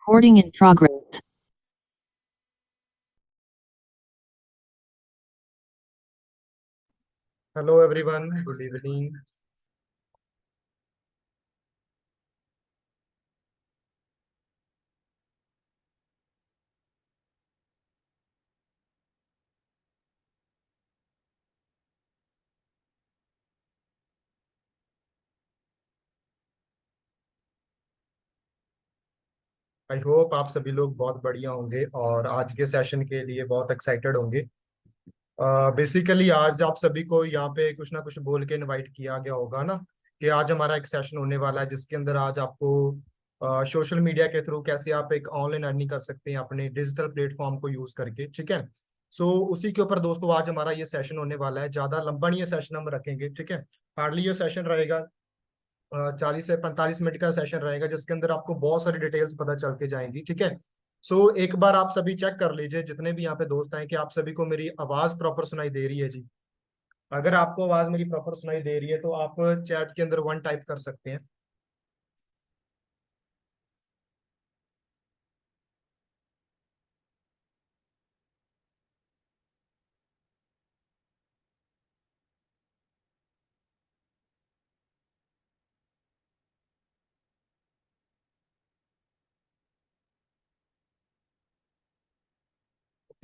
Recording in progress. Hello everyone, good evening. I hope आप सभी लोग बहुत बढ़िया होंगे और आज के सेशन के लिए बहुत एक्साइटेड होंगे। बेसिकली आज आप सभी को यहाँ पे कुछ ना कुछ बोल के इनवाइट किया गया होगा ना, कि आज हमारा एक सेशन होने वाला है जिसके अंदर आज आपको सोशल मीडिया के थ्रू कैसे आप एक ऑनलाइन अर्निंग कर सकते हैं अपने डिजिटल प्लेटफॉर्म को यूज करके। ठीक है। सो उसी के ऊपर दोस्तों आज हमारा ये सेशन होने वाला है। ज्यादा लंबा नहीं ये सेशन हम रखेंगे। ठीक है। हार्डली ये सेशन रहेगा 40 से 45 मिनट का सेशन रहेगा जिसके अंदर आपको बहुत सारी डिटेल्स पता चल के जाएंगी। ठीक है। सो एक बार आप सभी चेक कर लीजिए जितने भी यहाँ पे दोस्त हैं कि आप सभी को मेरी आवाज प्रॉपर सुनाई दे रही है जी। अगर आपको आवाज मेरी प्रॉपर सुनाई दे रही है तो आप चैट के अंदर वन टाइप कर सकते हैं।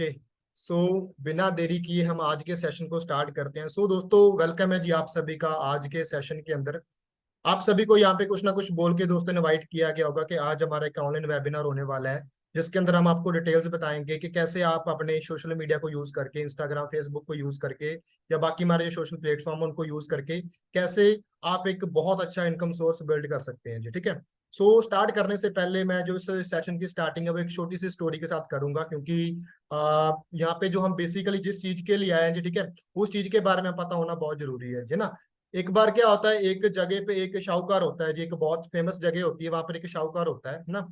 ओके। सो बिना देरी किए हम आज के सेशन को स्टार्ट करते हैं। सो दोस्तों वेलकम है जी आप सभी का आज के सेशन के अंदर। आप सभी को यहाँ पे कुछ ना कुछ बोल के दोस्तों ने इनवाइट किया गया होगा कि आज हमारा एक ऑनलाइन वेबिनार होने वाला है जिसके अंदर हम आपको डिटेल्स बताएंगे कि कैसे आप अपने सोशल मीडिया को यूज करके, इंस्टाग्राम फेसबुक को यूज करके या बाकी हमारे जो सोशल प्लेटफॉर्म उनको यूज करके कैसे आप एक बहुत अच्छा इनकम सोर्स बिल्ड कर सकते हैं जी। ठीक है। सो स्टार्ट करने से पहले मैं जो इस सेशन की स्टार्टिंग है वो एक छोटी सी स्टोरी के साथ करूंगा, क्योंकि यहाँ पे जो हम बेसिकली जिस चीज के लिए आए हैं जी, ठीक है, उस चीज के बारे में पता होना बहुत जरूरी है जी ना। एक बार क्या होता है, एक जगह पे एक शाहूकार होता है जी, एक बहुत फेमस जगह होती है, वहां पर एक शाहूकार होता है ना।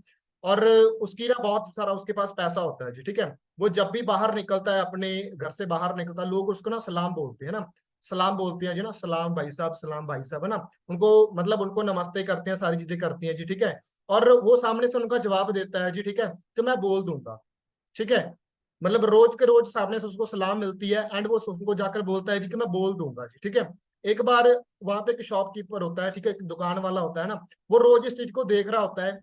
और उसकी ना बहुत सारा उसके पास पैसा होता है जी। ठीक है। वो जब भी बाहर निकलता है, अपने घर से बाहर निकलता है, लोग उसको ना सलाम बोलते हैं ना, सलाम बोलते हैं जी ना, सलाम भाई साहब, सलाम भाई साहब, है ना। उनको मतलब उनको नमस्ते करते हैं, सारी चीजें करती हैं जी। ठीक है। और वो सामने से उनका जवाब देता है जी। ठीक है, कि मैं बोल दूंगा। ठीक है। मतलब रोज के रोज सामने से उसको सलाम मिलती है एंड वो उसको जाकर बोलता है जी कि मैं बोल दूंगा जी। ठीक है। एक बार वहां पे एक शॉपकीपर होता है, ठीक है, एक दुकान वाला होता है ना, वो रोज इस चीज को देख रहा होता है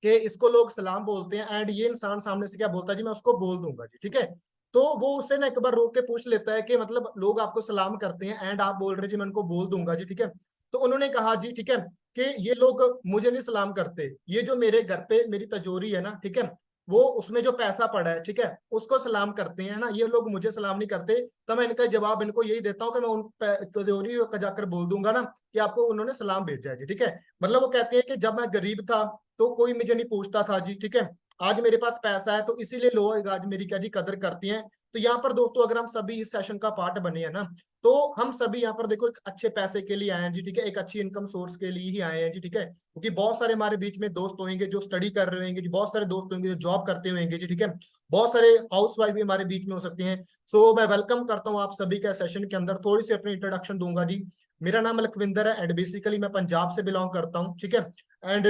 कि इसको लोग सलाम बोलते हैं एंड ये इंसान सामने से क्या बोलता है जी, मैं उसको बोल दूंगा जी। ठीक है। तो वो उससे ना एक बार रोक के पूछ लेता है कि मतलब लोग आपको सलाम करते हैं एंड आप बोल रहे हैं जी मैं उनको बोल दूंगा जी। ठीक है। तो उन्होंने कहा जी, ठीक है, कि ये लोग मुझे नहीं सलाम करते, ये जो मेरे घर पे मेरी तिजोरी है ना, ठीक है, वो उसमें जो पैसा पड़ा है, ठीक है, उसको सलाम करते हैं ना, ये लोग मुझे सलाम नहीं करते। तो मैं इनका जवाब इनको यही देता हूँ कि मैं उन तिजोरी को जाकर बोल दूंगा ना कि आपको उन्होंने सलाम भेजा है जी। ठीक है। मतलब वो कहते हैं कि जब मैं गरीब था तो कोई मुझे नहीं पूछता था जी। ठीक है। आज मेरे पास पैसा है तो इसीलिए लोग आज मेरी क्या जी कदर करती हैं। तो यहाँ पर दोस्तों अगर हम सभी इस सेशन का पार्ट बने हैं ना, तो हम सभी यहाँ पर देखो एक अच्छे पैसे के लिए आए हैं जी। ठीक है। एक अच्छी इनकम सोर्स के लिए ही आए हैं जी। ठीक है। क्योंकि बहुत सारे हमारे बीच में दोस्त होंगे जो स्टडी कर रहे होंगे जी, बहुत सारे दोस्त होंगे जो जॉब करते होंगे जी। ठीक है। बहुत सारे हाउस वाइफ भी हमारे बीच में हो सकते हैं। सो मैं वेलकम करता हूँ आप सभी का सेशन के अंदर। थोड़ी सी अपनी इंट्रोडक्शन दूंगा जी। मेरा नाम लखविंदर है एंड बेसिकली मैं पंजाब से बिलोंग करता हूँ। ठीक है। एंड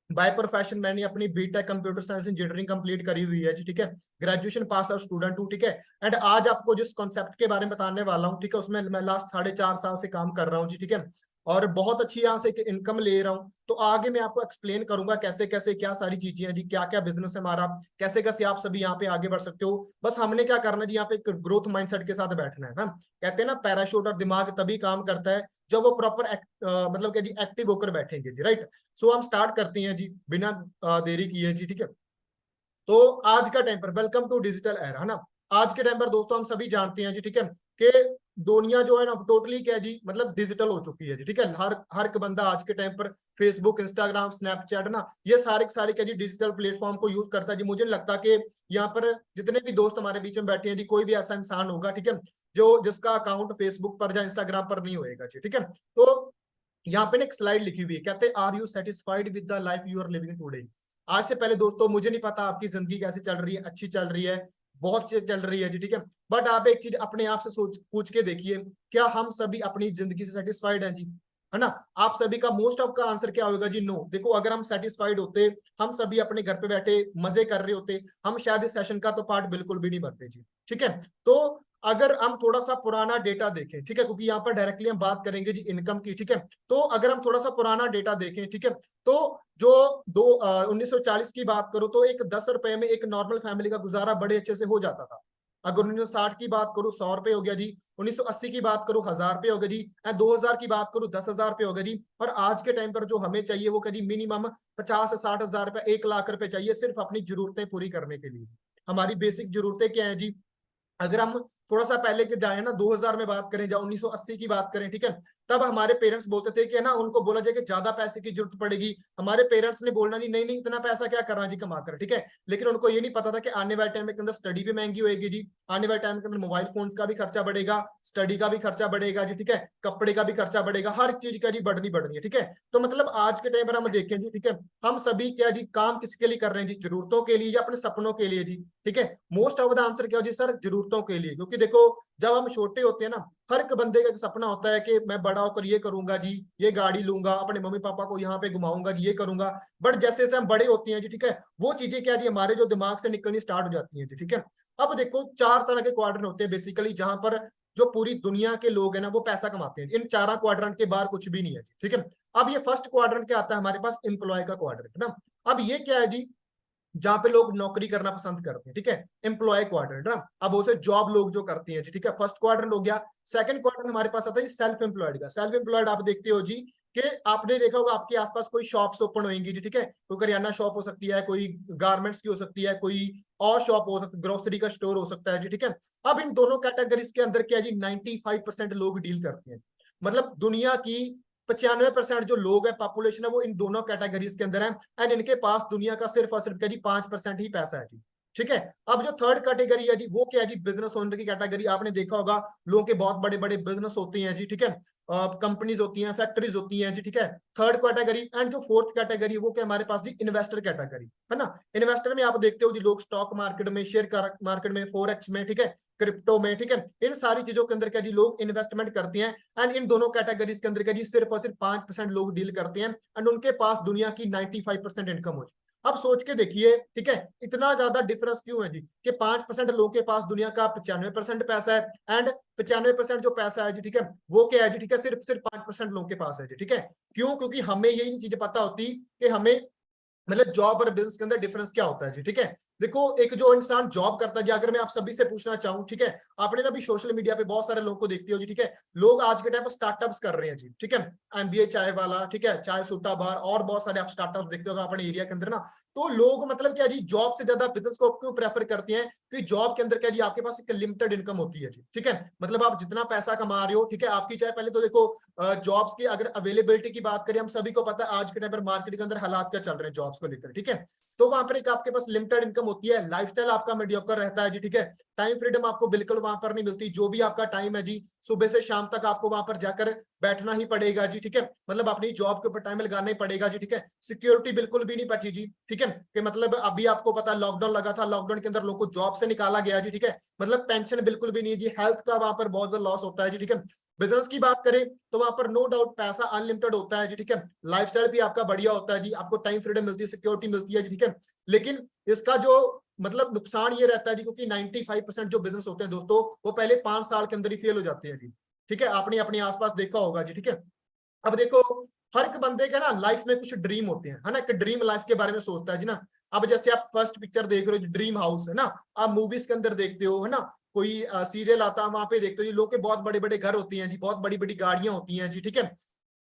बाय प्रोफेशन मैंने अपनी BTech computer science engineering complete करी हुई है जी। ठीक है। ग्रेजुएशन पास आउट स्टूडेंट हूँ। ठीक है। एंड आज आपको जिस कॉन्सेप्ट के बारे में बताने वाला हूँ, ठीक है, उसमें मैं लास्ट 4.5 साल से काम कर रहा हूँ जी। ठीक है। और बहुत अच्छी यहाँ से इनकम ले रहा हूँ। तो आगे मैं आपको एक्सप्लेन करूंगा कैसे कैसे क्या सारी चीजें हैं जी, क्या क्या बिजनेस है हमारा, कैसे कैसे आप सभी यहाँ पे आगे बढ़ सकते हो। बस हमने क्या करना है जी, यहाँ पे ग्रोथ माइंडसेट के साथ बैठना है ना। कहते हैं ना पैराशूट और दिमाग तभी काम करता है जब वो प्रॉपर मतलब क्या जी एक्टिव होकर बैठेंगे जी। राइट। सो हम स्टार्ट करते हैं जी बिना देरी किए जी। ठीक है। तो आज का टाइम पर वेलकम टू डिजिटल एरा, है ना। आज के टाइम पर दोस्तों हम सभी जानते हैं जी, ठीक है, कि दुनिया जो है ना टोटली क्या है जी, मतलब डिजिटल हो चुकी है जी। ठीक है। हर हर एक बंदा आज के टाइम पर फेसबुक, इंस्टाग्राम, स्नैपचैट ना, ये सारे के सारे क्या जी डिजिटल प्लेटफॉर्म को यूज करता है जी। मुझे नहीं लगता कि यहाँ पर जितने भी दोस्त हमारे बीच में बैठे हैं जी, कोई भी ऐसा इंसान होगा, ठीक है, जो जिसका अकाउंट फेसबुक पर या इंस्टाग्राम पर नहीं होएगा जी। ठीक है। तो यहाँ पे ना एक स्लाइड लिखी हुई है, कहते हैं are you satisfied with the life you are living today. आज से पहले दोस्तों मुझे नहीं पता आपकी जिंदगी कैसी चल रही है, अच्छी चल रही है, बहुत अच्छी चल रही है जी। ठीक है। बट आप एक चीज अपने आप से सोच पूछ के देखिए, क्या हम सभी अपनी जिंदगी से सेटिस्फाइड हैं जी, है है ना। आप सभी का मोस्ट ऑफ का आंसर क्या होगा जी? नो। देखो अगर हम सेटिस्फाइड होते, हम सभी अपने घर पे बैठे मजे कर रहे होते, हम शायद इस सेशन का तो पार्ट बिल्कुल भी नहीं भरते जी। ठीक है, तो अगर हम थोड़ा सा पुराना डेटा देखें, ठीक है, क्योंकि यहाँ पर डायरेक्टली हम बात करेंगे जी इनकम की, ठीक है, तो अगर हम थोड़ा सा पुराना डेटा देखें, ठीक है, तो जो 1940 की बात करो तो एक 10 रुपए में एक नॉर्मल फैमिली का गुजारा बड़े अच्छे से हो जाता था। अगर 1960 की बात करूं 100 रुपए हो गया जी, 1980 की बात करूं 1000 रुपए हो गया जी, 2000 की बात करूं 10,000 रुपए हो गया जी, और आज के टाइम पर जो हमें चाहिए वो कभी मिनिमम 50 से 60 हजार रुपए, 1 लाख रुपए चाहिए सिर्फ अपनी जरूरतें पूरी करने के लिए। हमारी बेसिक जरूरतें क्या है जी? अगर हम थोड़ा सा पहले के जाए ना, 2000 में बात करें या 1980 की बात करें, ठीक है, तब हमारे पेरेंट्स बोलते थे कि ना उनको बोला जाए कि ज्यादा पैसे की जरूरत पड़ेगी, हमारे पेरेंट्स ने बोलना नहीं नहीं नहीं इतना पैसा क्या करना जी कमा कर, ठीक है। लेकिन उनको ये नहीं पता था कि आने वाले टाइम के अंदर स्टडी भी महंगी होगी जी, आने वाले टाइम के अंदर मोबाइल फोन्स का भी खर्चा बढ़ेगा, स्टडी का भी खर्चा बढ़ेगा जी, ठीक है, कपड़े का भी खर्चा बढ़ेगा, हर चीज का जी बढ़नी है, ठीक है। तो मतलब आज के टाइम पर हम देखें जी, ठीक है, हम सभी क्या जी काम किसके लिए कर रहे हैं जी? जरूरतों के लिए या अपने सपनों के लिए जी? ठीक है, मोस्ट ऑफ द आंसर क्या हो जी सर? जरूरतों के लिए। क्योंकि देखो जब हम छोटे होते हैं ना, हर एक बंदे का एक सपना होता है कि मैं बड़ा होकर ये करूंगा जी, ये गाड़ी लूंगा, अपने मम्मी पापा को यहाँ पे घुमाऊंगा जी, ये करूंगा। बट जैसे जैसे हम बड़े होते हैं जी, ठीक है, वो चीजें क्या जी हमारे जो दिमाग से निकलनी स्टार्ट हो जाती हैं जी, ठीक है। अब देखो 4 तरह के क्वाड्रेंट होते हैं बेसिकली, जहां पर जो पूरी दुनिया के लोग हैं ना वो पैसा कमाते हैं। इन 4 क्वाड्रेंट के बाहर कुछ भी नहीं है जी, ठीक है। अब ये फर्स्ट क्वाड्रेंट क्या आता है हमारे पास? एम्प्लॉय का क्वाड्रेंट ना। अब ये क्या है जी? जहां पे लोग नौकरी करना पसंद करते हैं, ठीक है, एम्प्लॉय क्वाड्रेंट ना। अब उसे जॉब लोग जो करती हैं जी, ठीक है, फर्स्ट क्वाड्रेंट हो गया। सेकंड क्वाड्रेंट हमारे पास आता है सेल्फ एम्प्लॉयड का। सेल्फ एम्प्लॉयड आप देखते हो जी कि आपने देखा होगा आपके आसपास कोई शॉप्स ओपन होंगी जी, ठीक है, कोई करियाना शॉप हो सकती है, कोई गारमेंट्स की हो सकती है, कोई और शॉप हो सकती है, ग्रोसरी का स्टोर हो सकता है जी, ठीक है। अब इन दोनों कैटेगरीज के अंदर क्या जी 95% लोग डील करते हैं। मतलब दुनिया की 95% जो लोग है, पॉपुलेशन है, वो इन दोनों कैटेगरीज के अंदर है। एंड इनके पास दुनिया का सिर्फ और सिर्फ क्या जी 5% ही पैसा है जी, ठीक है। अब जो थर्ड कैटेगरी है जी वो क्या है जी? बिजनेस ओनर की कैटेगरी। आपने देखा होगा लोगों के बहुत बड़े बड़े बिजनेस होते हैं जी, ठीक है, कंपनीज होती हैं, फैक्ट्रीज होती हैं जी, ठीक है, थर्ड कैटेगरी। एंड जो फोर्थ कैटेगरी वो क्या हमारे पास जी? इन्वेस्टर कैटेगरी, है ना। इन्वेस्टर में आप देखते हो जी लोग स्टॉक मार्केट में, शेयर मार्केट में, फोरेक्स में, ठीक है, क्रिप्टो में, ठीक है, इन सारी चीजों के अंदर क्या जी लोग इन्वेस्टमेंट करते हैं। एंड इन दोनों कैटेगरीज के अंदर क्या जी सिर्फ और सिर्फ 5% लोग डील करते हैं, एंड उनके पास दुनिया की 95% इनकम हो। अब सोच के देखिए, ठीक है, इतना ज्यादा डिफरेंस क्यों है जी कि 5% लोगों के पास दुनिया का 95% पैसा है, एंड 95% जो पैसा है जी, ठीक है, वो क्या है जी? ठीक है, सिर्फ सिर्फ 5% लोगों के पास है जी, ठीक है। क्यों? क्योंकि हमें यही नहीं चीजें पता होती कि हमें मतलब जॉब और बिजनेस के अंदर डिफरेंस क्या होता है जी, ठीक है। देखो एक जो इंसान जॉब करता है जी, अगर मैं आप सभी से पूछना चाहूँ, ठीक है, आपने ना भी सोशल मीडिया पे बहुत सारे लोगों को देखते हो जी, ठीक है, लोग आज के टाइम पर स्टार्टअप्स कर रहे हैं जी, ठीक है, एमबीए चाय वाला, ठीक है, चाय सुट्टा बार, और बहुत सारे आप स्टार्टअप्स देखते हो अपने एरिया के अंदर ना। तो लोग मतलब क्या जी जॉब से ज्यादा बिजनेस को क्यों प्रेफर करते हैं? क्योंकि जॉब के अंदर क्या जी आपके पास एक लिमिटेड इनकम होती है जी, ठीक है, मतलब आप जितना पैसा कमा रहे हो, ठीक है, आपकी चाहे पहले तो देखो जॉब्स की अगर अवेलेबिलिटी की बात करें, हम सभी को पता है आज के टाइम पर मार्केट के अंदर हालात क्या चल रहे हैं जॉब्स को लेकर, ठीक है। तो वहां पर एक आपके पास लिमिटेड इनकम होती है, लाइफस्टाइल आपका मीडियोकर रहता है जी, ठीक है, टाइम फ्रीडम आपको बिल्कुल वहां पर नहीं मिलती। जो भी आपका टाइम है जी सुबह से शाम तक आपको वहां पर जाकर बैठना ही पड़ेगा जी, ठीक है, मतलब अपनी जॉब के ऊपर टाइम लगाना ही पड़ेगा जी, ठीक है। सिक्योरिटी बिल्कुल भी नहीं बची जी, ठीक है, कि मतलब अभी आपको पता है लॉकडाउन लगा था, लॉकडाउन के अंदर लोगों को जॉब से निकाला गया जी, ठीक है, मतलब पेंशन बिल्कुल भी नहीं है जी, हेल्थ का वहां पर बहुत ज्यादा लॉस होता है जी, ठीक है। बिजनेस की बात करें तो वहां पर नो डाउट पैसा अनलिमिटेड होता है जी, ठीक है, लाइफस्टाइल भी आपका बढ़िया होता है जी, आपको टाइम फ्रीडम मिलती है, सिक्योरिटी मिलती है जी, ठीक है। लेकिन इसका जो मतलब नुकसान ये रहता है जी, क्योंकि 95% जो बिजनेस होते हैं दोस्तों वो पहले 5 साल के अंदर ही फेल हो जाते हैं जी, ठीक है, आपने अपने आसपास देखा होगा जी, ठीक है। अब देखो हर एक बंदे का ना लाइफ में कुछ ड्रीम होते हैं, है ना, एक ड्रीम लाइफ के बारे में सोचता है जी ना। अब जैसे आप फर्स्ट पिक्चर देख रहे हो ड्रीम हाउस, है ना, आप मूवीज के अंदर देखते हो, है ना, कोई सीरियल आता है वहां पे देखते हो जी, लोग के बहुत बड़े बड़े घर होती हैं जी, बहुत बड़ी बड़ी गाड़ियां होती हैं जी, ठीक है।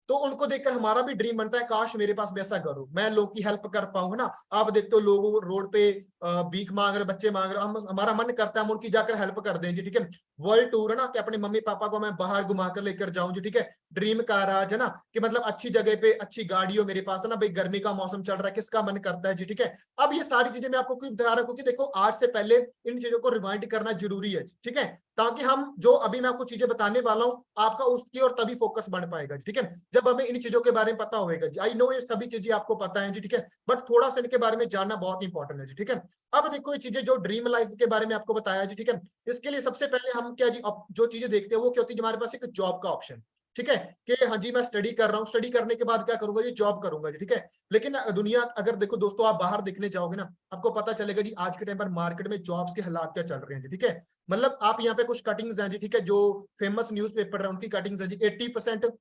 तो उनको देखकर हमारा भी ड्रीम बनता है काश मेरे पास वैसा घर हो, मैं लोग की हेल्प कर पाऊं, है ना। आप देखते हो लोग रोड पे भीख मांग रहे, बच्चे मांग रहे, हम हमारा मन करता है हम उनकी जाकर हेल्प कर दें जी, ठीक है। वर्ल्ड टूर, है ना, कि अपने मम्मी पापा को मैं बाहर घुमा कर लेकर जाऊं जी, ठीक है। ड्रीम कार आज, है ना, कि मतलब अच्छी जगह पे अच्छी गाड़ी हो मेरे पास, है ना भाई, गर्मी का मौसम चल रहा है, किसका मन करता है जी, ठीक है। अब ये सारी चीजें मैं आपको क्यों बता रहा हूं? क्योंकि देखो आज से पहले इन चीजों को रिवाइंड करना जरूरी है, ठीक है, ताकि हम जो अभी मैं आपको चीजें बताने वाला हूँ आपका उसकी और तभी फोकस बन पाएगा, ठीक है, जब हमें इन चीजों के बारे में पता होगा जी। आई नो ये सभी चीजें आपको पता है जी, ठीक है, बट थोड़ा सा इनके बारे में जानना बहुत इंपॉर्टेंट है जी, ठीक है। अब देखो ये चीजें जो ड्रीम लाइफ के बारे में आपको बताया जी, ठीक है, इसके लिए सबसे पहले हम क्या जी अब जो चीजें देखते हैं वो क्या होती है हमारे पास एक जॉब का ऑप्शन। ठीक है, कि हाँ जी मैं स्टडी कर रहा हूँ, स्टडी करने के बाद क्या करूंगा जी, जॉब करूंगा जी, ठीक है। लेकिन दुनिया अगर देखो दोस्तों, आप बाहर देखने जाओगे ना, आपको पता चलेगा जी आज के टाइम पर मार्केट में जॉब्स के हालात क्या चल रहे हैं जी, ठीक है। मतलब आप यहाँ पे कुछ कटिंग्स हैं जी, ठीक है, जो फेमस न्यूज़पेपर है उनकी कटिंग्स है जी, 80%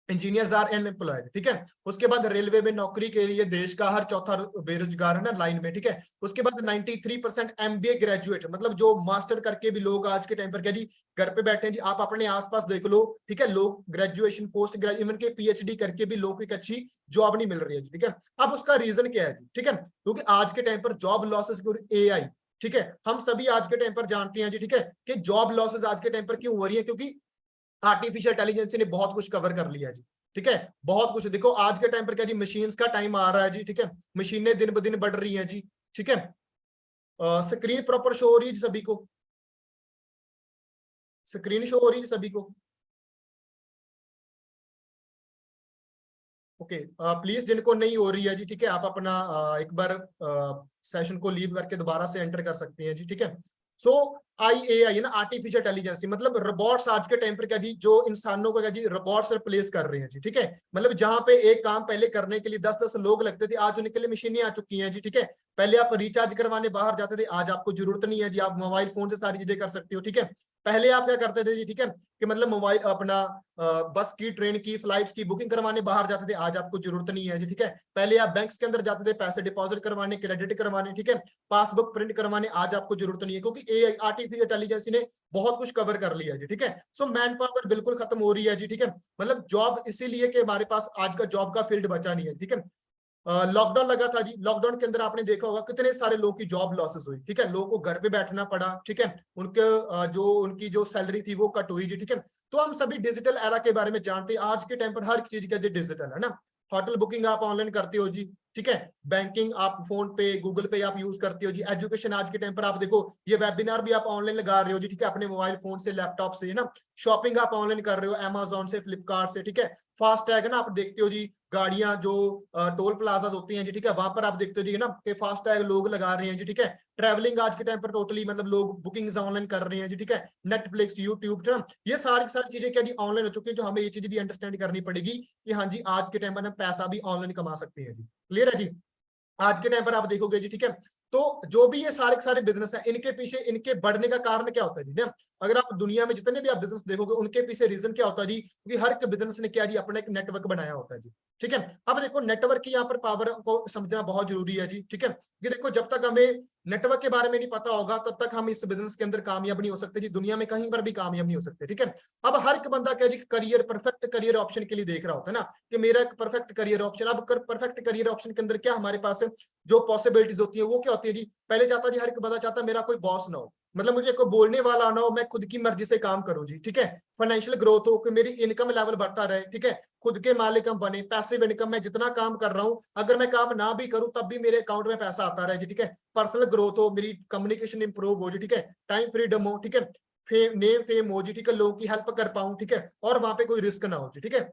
इंजीनियर्स आर अनएम्प्लॉयड, ठीक है। उसके बाद रेलवे में नौकरी के लिए देश का हर चौथा बेरोजगार है ना लाइन में, ठीक है। उसके बाद 93% एमबीए ग्रेजुएट, मतलब जो मास्टर करके भी लोग आज के टाइम पर क्या जी घर पे बैठे हैं जी। आप अपने आसपास देख लो, ठीक है, लोग ग्रेजुएशन पोस्ट ग्रेजुएशन इवन के पीएचडी करके भी लोग एक अच्छी जॉब नहीं मिल रही है जी, ठीक है। अब उसका रीजन क्या है जी, ठीक है, क्योंकि आज के टाइम पर जॉब लॉसेस एआई, ठीक है, हम सभी आज के टाइम पर जानते हैं जी, ठीक है, कि जॉब लॉसेस आज के टाइम पर क्यों हो रही है, क्योंकि आर्टिफिशियल इंटेलिजेंस ने बहुत कुछ कवर कर लिया जी, ठीक है। बहुत कुछ देखो आज के टाइम पर क्या जी, मशीन्स का टाइम आ रहा है जी, ठीक है, मशीनें दिन ब दिन बढ़ रही हैं जी, ठीक है। स्क्रीन प्रॉपर शो हो रही है सभी को, स्क्रीन शो हो रही है सभी को, ओके। प्लीज जिनको नहीं हो रही है जी, ठीक है, आप अपना एक बार सेशन को लीव करके दोबारा से एंटर कर सकते हैं जी, ठीक है। सो आईएआई ना, आर्टिफिशियल इंटेलिजेंस, मतलब रोबोट्स आज के टाइम पर क्या जी, जो इंसानों को क्या जी रोबोट्स रिप्लेस कर रहे हैं जी, ठीक है। मतलब जहां पे एक काम पहले करने के लिए 10-10 लोग लगते थे, आज उनके लिए मशीनें आ चुकी हैं जी, ठीक है। पहले आप रिचार्ज करवाने बाहर जाते थे, आज आपको जरूरत नहीं है जी, आप मोबाइल फोन से सारी चीजें कर सकते हो, ठीक है। पहले आप क्या करते थे जी, ठीक है, कि मतलब मोबाइल अपना बस की, ट्रेन की, फ्लाइट्स की बुकिंग करवाने बाहर जाते थे, आज आपको जरूरत नहीं है जी, ठीक है। पहले आप बैंक्स के अंदर जाते थे पैसे डिपॉजिट करवाने, क्रेडिट करवाने, ठीक है, पासबुक प्रिंट करवाने, आज आपको जरूरत नहीं है, क्योंकि एआई आर्टिफिशियल इंटेलिजेंस ने बहुत कुछ कवर कर लिया जी, ठीक है। सो मैन पावर बिल्कुल खत्म हो रही है जी, ठीक है। मतलब जॉब इसीलिए कि हमारे पास आज का जॉब का फील्ड बचा नहीं है, ठीक है। लॉकडाउन लगा था जी, लॉकडाउन के अंदर आपने देखा होगा कितने सारे लोगों की जॉब लॉसेस हुई, ठीक है, लोगों को घर पे बैठना पड़ा, ठीक है, उनके जो उनकी जो सैलरी थी वो कट हुई जी, ठीक है। तो हम सभी डिजिटल एरा के बारे में जानते हैं, आज के टाइम पर हर चीज का डिजिटल है ना। होटल बुकिंग आप ऑनलाइन करते हो जी, ठीक है, बैंकिंग आप फोन पे गूगल पे आप यूज करते हो जी, एजुकेशन आज के टाइम पर आप देखो ये वेबिनार भी आप ऑनलाइन लगा रहे हो जी, ठीक है, अपने मोबाइल फोन से, लैपटॉप से, है ना। शॉपिंग आप ऑनलाइन कर रहे हो अमेजोन से, फ्लिपकार्ट से, ठीक है। फास्ट टैग है ना, आप देखते हो जी, गाड़ियां जो टोल प्लाजा होती हैं जी, ठीक है, वहां पर आप देखते हो जी ना कि फास्ट टैग लोग लगा रहे हैं जी, ठीक है। ट्रैवलिंग आज के टाइम पर टोटली मतलब लोग बुकिंग्स ऑनलाइन कर रहे हैं जी, ठीक है। नेटफ्लिक्स, यूट्यूब, है ना, ये सारी सारी चीजें क्या जी ऑनलाइन हो चुकी है, जो हमें ये चीज भी अंडरस्टैंड करनी पड़ेगी कि हाँ जी आज के टाइम पर हम पैसा भी ऑनलाइन कमा सकते हैं जी। क्लियर है जी। आज के टाइम पर आप देखोगे जी, ठीक है, तो जो भी ये सारे सारे बिजनेस है, इनके पीछे इनके बढ़ने का कारण क्या होता है जी ना। अगर आप दुनिया में जितने भी आप बिजनेस देखोगे, उनके पीछे रीजन क्या होता है जी, क्योंकि हर एक बिजनेस ने क्या जी अपना एक नेटवर्क बनाया होता है जी, ठीक है। अब देखो नेटवर्क की यहाँ पर पावर को समझना बहुत जरूरी है जी, ठीक है। ये देखो जब तक हमें नेटवर्क के बारे में नहीं पता होगा, तब तक हम इस बिजनेस के अंदर कामयाब नहीं हो सकते जी, दुनिया में कहीं पर भी कामयाब नहीं हो सकते, ठीक है। अब हर एक बंदा क्या जी करियर, परफेक्ट करियर ऑप्शन के लिए देख रहा होता है ना, कि मेरा एक परफेक्ट करियर ऑप्शन। अब परफेक्ट करियर ऑप्शन के अंदर क्या हमारे पास जो पॉसिबिलिटीज होती है वो क्या होती है जी। पहले चाहता जी हर एक बंदा चाहता मेरा कोई बॉस ना हो, मतलब मुझे कोई बोलने वाला ना हो, मैं खुद की मर्जी से काम करूं जी, ठीक है। फाइनेंशियल ग्रोथ हो कि मेरी इनकम लेवल बढ़ता रहे, ठीक है, खुद के मालिक हम बने, पैसिव इनकम, मैं जितना काम कर रहा हूं अगर मैं काम ना भी करूं तब भी मेरे अकाउंट में पैसा आता रहे जी, ठीक है। पर्सनल ग्रोथ हो, मेरी कम्युनिकेशन इंप्रूव हो जी, ठीक है, टाइम फ्रीडम हो, ठीक है, नेम फेम हो जी, ठीक है, लोगों की हेल्प कर पाऊं, ठीक है, और वहां पे कोई रिस्क ना हो जी, ठीक है।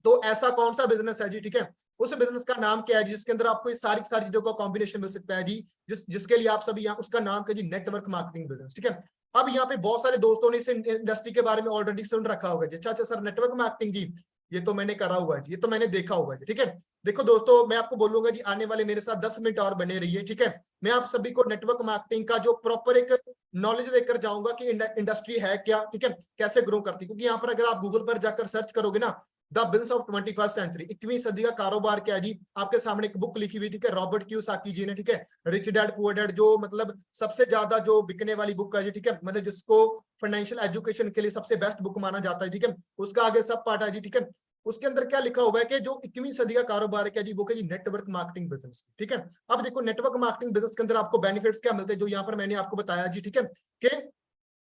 तो ऐसा कौन सा बिजनेस है जी, ठीक है, उस बिजनेस का नाम क्या है जिसके अंदर आपको ये सारी सारी चीजों का कॉम्बिनेशन मिल सकता है जी, जिसके लिए आप सभी यहाँ, उसका नाम क्या जी, नेटवर्क मार्केटिंग बिजनेस, ठीक है। अब यहाँ पे बहुत सारे दोस्तों ने इस इंडस्ट्री के बारे में ऑलरेडी सुन रखा होगा जी, अच्छा अच्छा सर नेटवर्क मार्केटिंग जी, ये तो मैंने करा हुआ है जी, ये तो मैंने देखा हुआ है, ठीक है। देखो दोस्तों मैं आपको बोलूंगा जी, आने वाले मेरे साथ 10 मिनट और बने रहिए, ठीक है। मैं आप सभी को नेटवर्क मार्केटिंग का जो प्रॉपर एक नॉलेज देकर जाऊंगा कि इंडस्ट्री है क्या, ठीक है, कैसे ग्रो करती है। क्योंकि यहाँ पर अगर आप गूगल पर जाकर सर्च करोगे ना, the business of 21st century, 21वीं सदी का कारोबार क्या है जी, आपके सामने एक बुक लिखी हुई, ठीक है, रॉबर्ट कियोसाकी जी ने, ठीक है, रिच डैड पुअर डैड, जो मतलब सबसे ज्यादा जो बिकने वाली बुक है जी, ठीक है, मतलब जिसको फाइनेंशियल एजुकेशन के लिए सबसे बेस्ट बुक माना जाता है, ठीक है। उसका आगे सब पार्ट है जी, ठीक है। उसके अंदर क्या लिखा हुआ है कि जो 21वीं सदी का कारोबार है क्या जी, वो क्या जी नेटवर्क मार्केटिंग बिजनेस, ठीक है। अब देखो नेटवर्क मार्केटिंग बिजनेस के अंदर आपको बेनिफिट्स क्या मिलते हैं, जो यहाँ पर मैंने आपको बताया जी, ठीक है, कि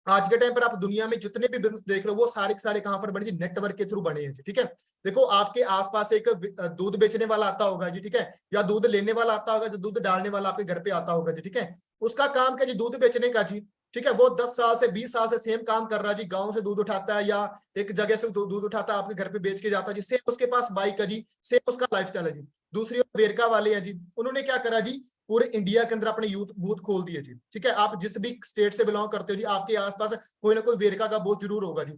आज के टाइम पर आप दुनिया में जितने भी बिजनेस देख रहे हो वो सारे के सारे कहां पर बने जी, नेटवर्क के थ्रू बने हैं जी, ठीक है। देखो आपके आसपास एक दूध बेचने वाला आता होगा जी, ठीक है, या दूध लेने वाला आता होगा, जो दूध डालने वाला आपके घर पे आता होगा जी, ठीक है। उसका काम क्या जी, दूध बेचने का जी, ठीक है। वो 10 साल से 20 साल से सेम काम कर रहा है जी, गांव से दूध उठाता है या एक जगह से दूध उठाता है, आपके घर पे बेच के जाता है जी, सेम उसके पास बाइक है जी, सेम उसका लाइफस्टाइल है जी। दूसरी ओर वेरका वाले हैं जी, उन्होंने क्या करा जी, पूरे इंडिया के अंदर अपने यूथ बूथ खोल दिए जी, ठीक है। आप जिस भी स्टेट से बिलोंग करते हो जी, आपके आसपास कोई ना कोई वेरका का बूथ जरूर होगा जी।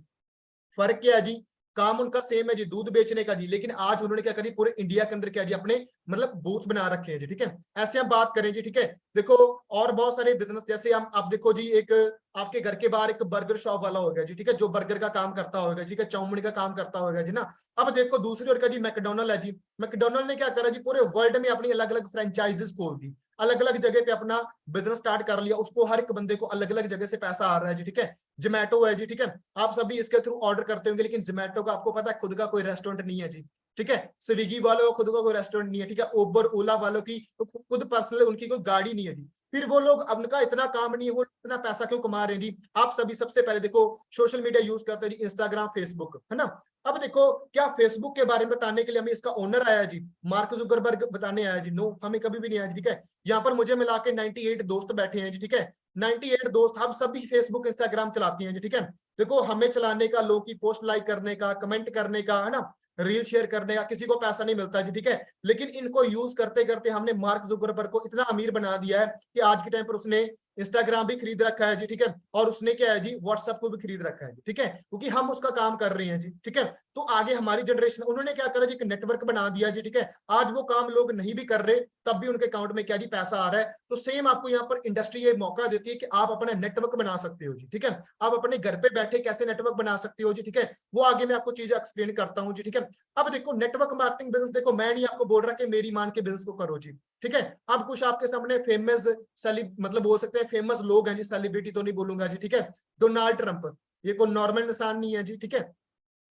फर्क क्या है जी, काम उनका सेम है जी, दूध बेचने का जी, लेकिन आज उन्होंने क्या करी, पूरे इंडिया के अंदर क्या जी अपने मतलब बूथ बना रखे हैं जी, ठीक है। ऐसे हम बात करें जी, ठीक है, देखो और बहुत सारे बिजनेस, जैसे हम आप देखो जी, एक आपके घर के बाहर एक बर्गर शॉप वाला होगा जी, ठीक है, जो बर्गर का काम करता होगा, ठीक है, चाउमीन का काम करता होगा जी ना। अब देखो दूसरी ओर का जी मैकडोनल्ड है जी, मैकडोनल्ड ने क्या करा जी, पूरे वर्ल्ड में अपनी अलग अलग फ्रेंचाइजीज खोल दी, अलग अलग जगह पे अपना बिजनेस स्टार्ट कर लिया, उसको हर एक बंदे को अलग अलग जगह से पैसा आ रहा है जी, ठीक है। जोमेटो है जी, ठीक है, आप सभी इसके थ्रू ऑर्डर करते होंगे, लेकिन जोमेटो का आपको पता है खुद का कोई रेस्टोरेंट नहीं है जी, ठीक है। स्विगी वालों का खुद का कोई रेस्टोरेंट नहीं है, ठीक है। उबर ओला वालों की तो खुद पर्सनल उनकी कोई गाड़ी नहीं है जी। फिर वो लोग, उनका इतना काम नहीं है, वो इतना पैसा क्यों कमा रहे हैं जी। आप सभी सबसे पहले देखो सोशल मीडिया यूज करते हैं जी, इंस्टाग्राम, फेसबुक, है ना। अब देखो क्या फेसबुक के बारे में बताने के लिए हमें इसका ओनर आया जी, मार्क जुकरबर्ग बताने आया जी, नो, हमें कभी भी नहीं आया जी, ठीक है। यहाँ पर मुझे मिला के 98 दोस्त बैठे हैं जी, ठीक है, 98 दोस्त, हम सभी फेसबुक इंस्टाग्राम चलाते हैं जी, ठीक है। देखो हमें चलाने का, लोगों की पोस्ट लाइक करने का, कमेंट करने का, है ना, रील शेयर करने का, किसी को पैसा नहीं मिलता जी, ठीक है। लेकिन इनको यूज करते करते हमने मार्क जुकरबर्ग को इतना अमीर बना दिया है कि आज के टाइम पर उसने इंस्टाग्राम भी खरीद रखा है जी, ठीक है, और उसने क्या है जी, व्हाट्सएप को भी खरीद रखा है जी, ठीक है, क्योंकि हम उसका काम कर रहे हैं जी, ठीक है। तो आगे हमारी जनरेशन, उन्होंने क्या करा जी, एक नेटवर्क बना दिया जी, ठीक है। आज वो काम लोग नहीं भी कर रहे, तब भी उनके अकाउंट में क्या जी पैसा आ रहा है। तो सेम आपको यहाँ पर इंडस्ट्री ये मौका देती है कि आप अपना नेटवर्क बना सकते हो जी, ठीक है। आप अपने घर पे बैठे कैसे नेटवर्क बना सकते हो जी, ठीक है, वो आगे मैं आपको चीजें एक्सप्लेन करता हूँ जी, ठीक है। अब देखो नेटवर्क मार्केटिंग बिजनेस, देखो मैं नहीं आपको बोल रहा कि मेरी मान के बिजनेस को करो जी, ठीक है। अब कुछ आपके सामने फेमस मतलब बोल सकते हैं फेमस लोग हैं जी, सेलिब्रिटी तो नहीं बोलूंगा जी, ठीक है। डोनाल्ड ट्रंप, ये कोई नॉर्मल इंसान नहीं है जी, ठीक है,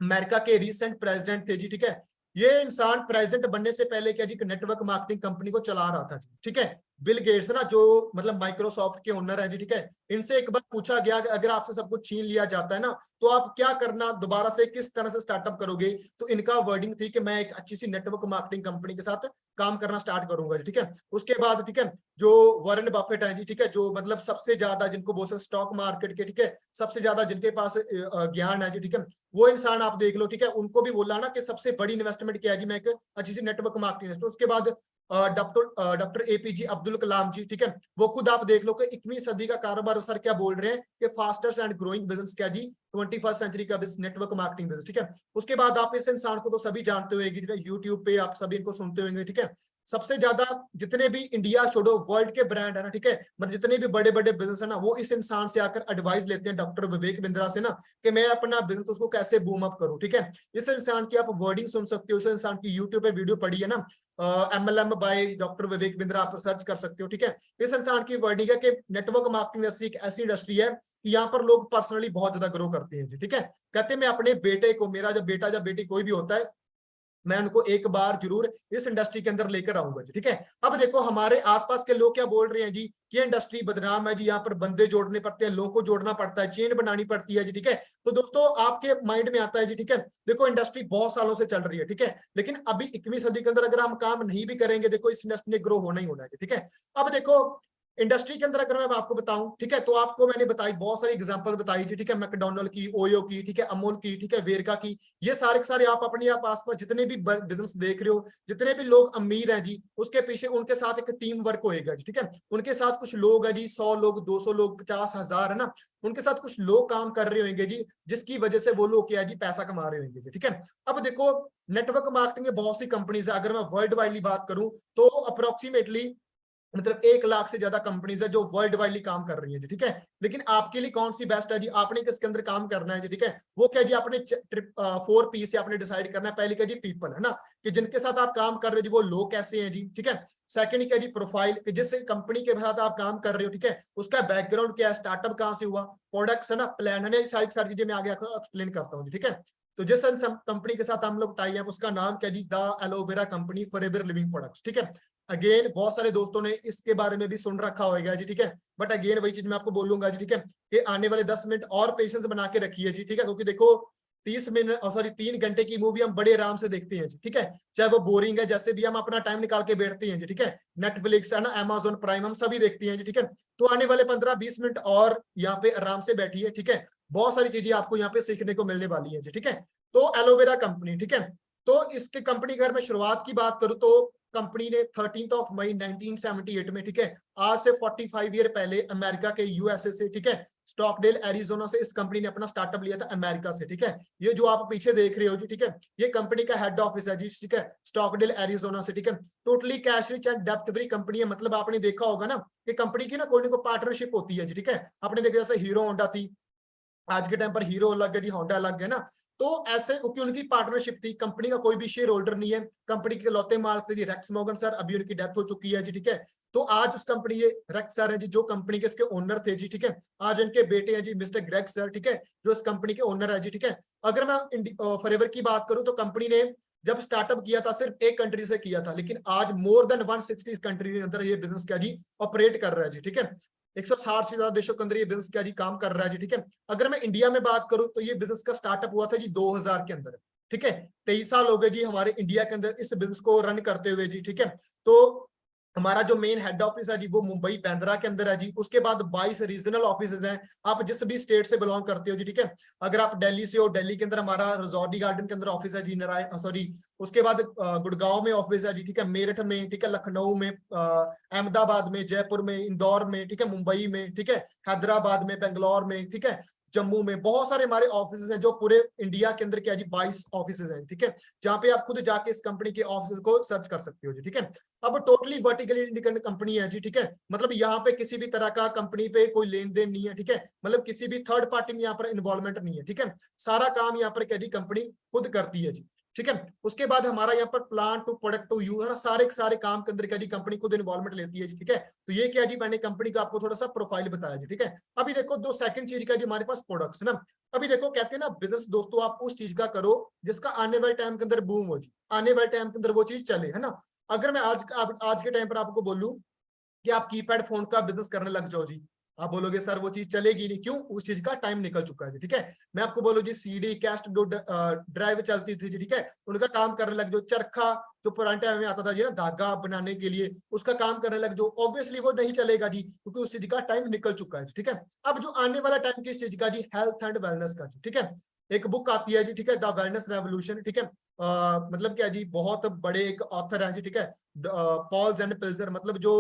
अमेरिका के रिसेंट प्रेसिडेंट थे जी, ठीक है। ये इंसान प्रेसिडेंट बनने से पहले क्या जी, नेटवर्क मार्केटिंग कंपनी को चला रहा था जी, ठीक है। बिल गेट्स ना, जो मतलब माइक्रोसॉफ्ट के ओनर है जी, ठीक है, इनसे एक बार पूछा गया कि अगर आपसे सब कुछ छीन लिया जाता है ना, तो आप क्या करना, दोबारा से किस तरह से स्टार्टअप करोगे। तो इनका वर्डिंग थी कि मैं एक अच्छी सी नेटवर्क मार्केटिंग कंपनी के साथ काम करना स्टार्ट करूंगा जी, ठीक है। उसके बाद ठीक है, जो वॉरेन बफेट है जी, ठीक है, जो मतलब सबसे ज्यादा जिनको बोल सकते स्टॉक मार्केट के, ठीक है, सबसे ज्यादा जिनके पास ज्ञान है जी, ठीक है, वो इंसान आप देख लो, ठीक है, उनको भी बोला ना कि सबसे बड़ी इन्वेस्टमेंट क्या है जी, मैं एक अच्छी सी नेटवर्क मार्केटिंग। तो उसके बाद डॉक्टर एपीजे अब्दुल कलाम जी, ठीक है, वो खुद आप देख लो कि 21वीं सदी का कारोबार सर क्या बोल रहे हैं कि फास्टेस्ट एंड ग्रोइंग बिजनेस क्या जी, 21st सेंचुरी का बिजनेस नेटवर्क मार्केटिंग बिजनेस, ठीक है। उसके बाद आप इस इंसान को तो सभी जानते होंगे, यूट्यूब पे आप सभी इनको सुनते होंगे, ठीक है। सबसे ज्यादा जितने भी इंडिया छोड़ो वर्ल्ड के ब्रांड है ना, ठीक है, मतलब जितने भी बड़े बड़े बिजनेस है ना, वो इस इंसान से आकर एडवाइस लेते हैं, डॉक्टर विवेक बिंद्रा से ना, कि मैं अपना बिजनेस उसको कैसे बूम अप करूं, ठीक है। इस इंसान की आप वर्डिंग सुन सकते हो, इस इंसान की यूट्यूब पे वीडियो पड़ी है ना, MLM by doctor Vivek Bindra, आप सर्च कर सकते हो, ठीक है। इस इंसान की वर्डिंग है कि नेटवर्क मार्केटिंग इंडस्ट्री एक ऐसी इंडस्ट्री है कि यहाँ पर लोग पर्सनली बहुत ज्यादा ग्रो करते हैं जी, ठीक है। कहते हैं मैं अपने बेटे को, मेरा जब बेटा जब बेटी कोई भी होता है, मैं उनको एक बार जरूर इस इंडस्ट्री के अंदर लेकर आऊंगा जी, ठीक है। अब देखो हमारे आसपास के लोग क्या बोल रहे हैं जी, ये इंडस्ट्री बदनाम है जी, यहाँ पर बंदे जोड़ने पड़ते हैं, लोगों को जोड़ना पड़ता है, चेन बनानी पड़ती है जी, ठीक है। तो दोस्तों आपके माइंड में आता है जी, ठीक है, देखो इंडस्ट्री बहुत सालों से चल रही है, ठीक है, लेकिन अभी 21वीं सदी के अंदर अगर हम काम नहीं भी करेंगे, देखो इस इंडस्ट्री ने ग्रो होना ही होना है, ठीक है। अब देखो इंडस्ट्री के अंदर अगर मैं आपको बताऊं, ठीक है, तो आपको मैंने बताई बहुत सारी एग्जांपल बताई जी, ठीक है, मैकडोनल्ड की, ओयो की, ठीक है, अमूल की, ठीक है, वेरका की, ये सारे के सारे आप अपने आप आसपास जितने भी बिजनेस देख रहे हो, जितने भी लोग अमीर हैं जी, उसके पीछे उनके साथ एक टीम वर्क होएगा जी, ठीक है। उनके साथ कुछ लोग है जी, 100 लोग, 200 लोग, 50,000, है ना, उनके साथ कुछ लोग काम कर रहे होंगे जी, जिसकी वजह से वो लोग क्या जी पैसा कमा रहे होंगे जी, ठीक है। अब देखो नेटवर्क मार्केटिंग में बहुत सी कंपनीज है, अगर मैं वर्ल्ड वाइडली बात करूं तो अप्रोक्सीमेटली मतलब 1 लाख से ज्यादा कंपनीज है जो वर्ल्ड वाइडली काम कर रही है जी, ठीक है। लेकिन आपके लिए कौन सी बेस्ट है जी, आपने किसके अंदर काम करना है जी, ठीक है। वो क्या जी, आपने 4 P से आपने डिसाइड करना है। पहले क्या जी, पीपल, है ना, कि जिनके साथ आप काम कर रहे हो जी, वो लोग कैसे हैं जी, ठीक है। सेकंड क्या जी, प्रोफाइल, कि जिस कंपनी के साथ आप काम कर रहे हो, ठीक है, उसका बैकग्राउंड क्या है, स्टार्टअप कहाँ से हुआ, प्रोडक्ट्स, है ना, प्लान, है ना, सारी सारी चीजें मैं आगे आपको एक्सप्लेन करता हूँ जी, ठीक है। तो जिस कंपनी के साथ हम लोग टाई है, उसका नाम क्या जी, the aloe vera company forever living products, ठीक है। अगेन बहुत सारे दोस्तों ने इसके बारे में भी सुन रखा होगा जी, ठीक है, बट अगेन वही चीज मैं आपको बोलूंगा जी, ठीक है, कि आने वाले 10 मिनट और पेशेंस बना के रखिए जी, ठीक है, क्योंकि देखो 30 मिनट, सॉरी 3 घंटे की मूवी हम बड़े आराम से देखते हैं जी, ठीक है, चाहे वो बोरिंग है, जैसे भी हम अपना टाइम निकाल के बैठते हैं जी, ठीक है। नेटफ्लिक्स, है ना, Amazon प्राइम, हम सभी देखते हैं जी, ठीक है। तो आने वाले 15-20 मिनट और यहाँ पे आराम से बैठिए, ठीक है, बहुत सारी चीजें आपको यहाँ पे सीखने को मिलने वाली है जी, ठीक है। तो एलोवेरा कंपनी, ठीक है, तो इसके कंपनी अगर मैं शुरुआत की बात करूं तो कंपनी ने 13 मई 1978 में, ठीक है, आज से 45 ईयर पहले अमेरिका के यूएसए से, ठीक है, स्टॉकडेल एरिजोना से इस कंपनी ने अपना स्टार्टअप लिया था अमेरिका से, ठीक है। ये जो आप पीछे देख रहे हो जी, ठीक है, ये कंपनी का हेड ऑफिस है जी, ठीक है, स्टॉकडेल एरिजोना से, ठीक है। टोटली कैश रिच एंड डेप्ट फ्री कंपनी है। मतलब आपने देखा होगा ना कि कंपनी की ना कोई ना कोई पार्टनरशिप होती है जी, ठीक है। आपने देखा जैसे हीरो होंडा थी, आज के टाइम पर हीरो अलग है जी, होंडा अलग है ना। तो ऐसे क्योंकि उनकी पार्टनरशिप थी, कंपनी का कोई भी शेयर होल्डर नहीं है, कंपनी के लौते मालिक थे जी रेक्स मॉर्गन सर, अभी उनकी डेथ हो चुकी है जी, ठीक है। तो आज उस कंपनी, ये रेक्स सर है जी जो कंपनी के इसके ओनर थे जी, ठीक है। आज इनके बेटे हैं जी मिस्टर ग्रेग सर, ठीक है, जो इस कंपनी के ओनर है जी, ठीक है। अगर मैं फॉरएवर की बात करूं तो कंपनी ने जब स्टार्टअप किया था सिर्फ एक कंट्री से किया था, लेकिन आज मोर देन 160 कंट्री के अंदर ये बिजनेस क्या जी ऑपरेट कर रहा है जी, ठीक है। 160 से ज्यादा देशों के अंदर ये बिजनेस क्या जी काम कर रहा है जी, ठीक है। अगर मैं इंडिया में बात करूं तो ये बिजनेस का स्टार्टअप हुआ था जी 2000 के अंदर, ठीक है। 23 साल हो गए जी हमारे इंडिया के अंदर इस बिजनेस को रन करते हुए जी, ठीक है। तो हमारा जो मेन हेड ऑफिस है जी वो मुंबई बांद्रा के अंदर है जी। उसके बाद 22 रीजनल ऑफिसेज हैं, आप जिस भी स्टेट से बिलोंग करते हो जी, ठीक है। अगर आप दिल्ली से हो, दिल्ली के अंदर हमारा रिजॉर्टी गार्डन के अंदर ऑफिस है जी, नारायण सॉरी, उसके बाद गुड़गांव में ऑफिस है जी, ठीक है, मेरठ में, ठीक है, लखनऊ में, अहमदाबाद में, जयपुर में, इंदौर में, ठीक है, मुंबई में, ठीक है, हैदराबाद में, बेंगलोर में, ठीक है, जम्मू में। बहुत सारे हमारे ऑफिस हैं जो पूरे इंडिया के अंदर क्या जी 22 ऑफिस हैं, ठीक है, जहां पे आप खुद जाके इस कंपनी के ऑफिस को सर्च कर सकते हो जी, ठीक है। अब टोटली वर्टिकली इंडिपेंडेंट कंपनी है जी, ठीक है। मतलब यहाँ पे किसी भी तरह का कंपनी पे कोई लेन देन नहीं है, ठीक है। मतलब किसी भी थर्ड पार्टी में यहाँ पर इन्वॉल्वमेंट नहीं है, ठीक है। सारा काम यहाँ पर क्या जी कंपनी खुद करती है जी, ठीक है। उसके बाद हमारा यहाँ पर plant to product to you है ना, सारे सारे काम के अंदर क्या जी कंपनी खुद इन्वॉल्वमेंट लेती है जी, ठीक है। तो ये क्या जी मैंने कंपनी का आपको थोड़ा सा प्रोफाइल बताया जी, ठीक है। अभी देखो दो सेकंड चीज का जी हमारे पास प्रोडक्ट्स ना। अभी देखो कहते हैं ना बिजनेस दोस्तों आप उस चीज का करो जिसका आने वाले टाइम के अंदर बूम हो जी, आने वाले टाइम के अंदर वो चीज चले, है ना। अगर मैं आज के टाइम पर आपको बोलूं कि आप कीपैड फोन का बिजनेस करने लग जाओ जी, आप बोलोगे सर वो चीज चलेगी नहीं, क्यों? उस चीज का टाइम निकल चुका है, ठीक है। मैं आपको बोलूं जी सीडी कैस्ट जो ड्राइव चलती थी, ठीक है, उनका काम करने लग जाओ। चरखा जो पुराने टाइम में आता था जी ना धागा बनाने के लिए, उसका काम करने लग जाओ, ऑब्वियसली वो नहीं चलेगा जी, क्योंकि उस चीज का टाइम निकल चुका है, ठीक है। अब जो आने वाला टाइम किस चीज का जी, हेल्थ एंड वेलनेस का जी, ठीक है। एक बुक आती है जी, ठीक है, द वेलनेस रेवोल्यूशन, ठीक है। मतलब क्या जी बहुत बड़े एक ऑथर है जी, ठीक है, पॉल्स एंड पिल्जर, मतलब जो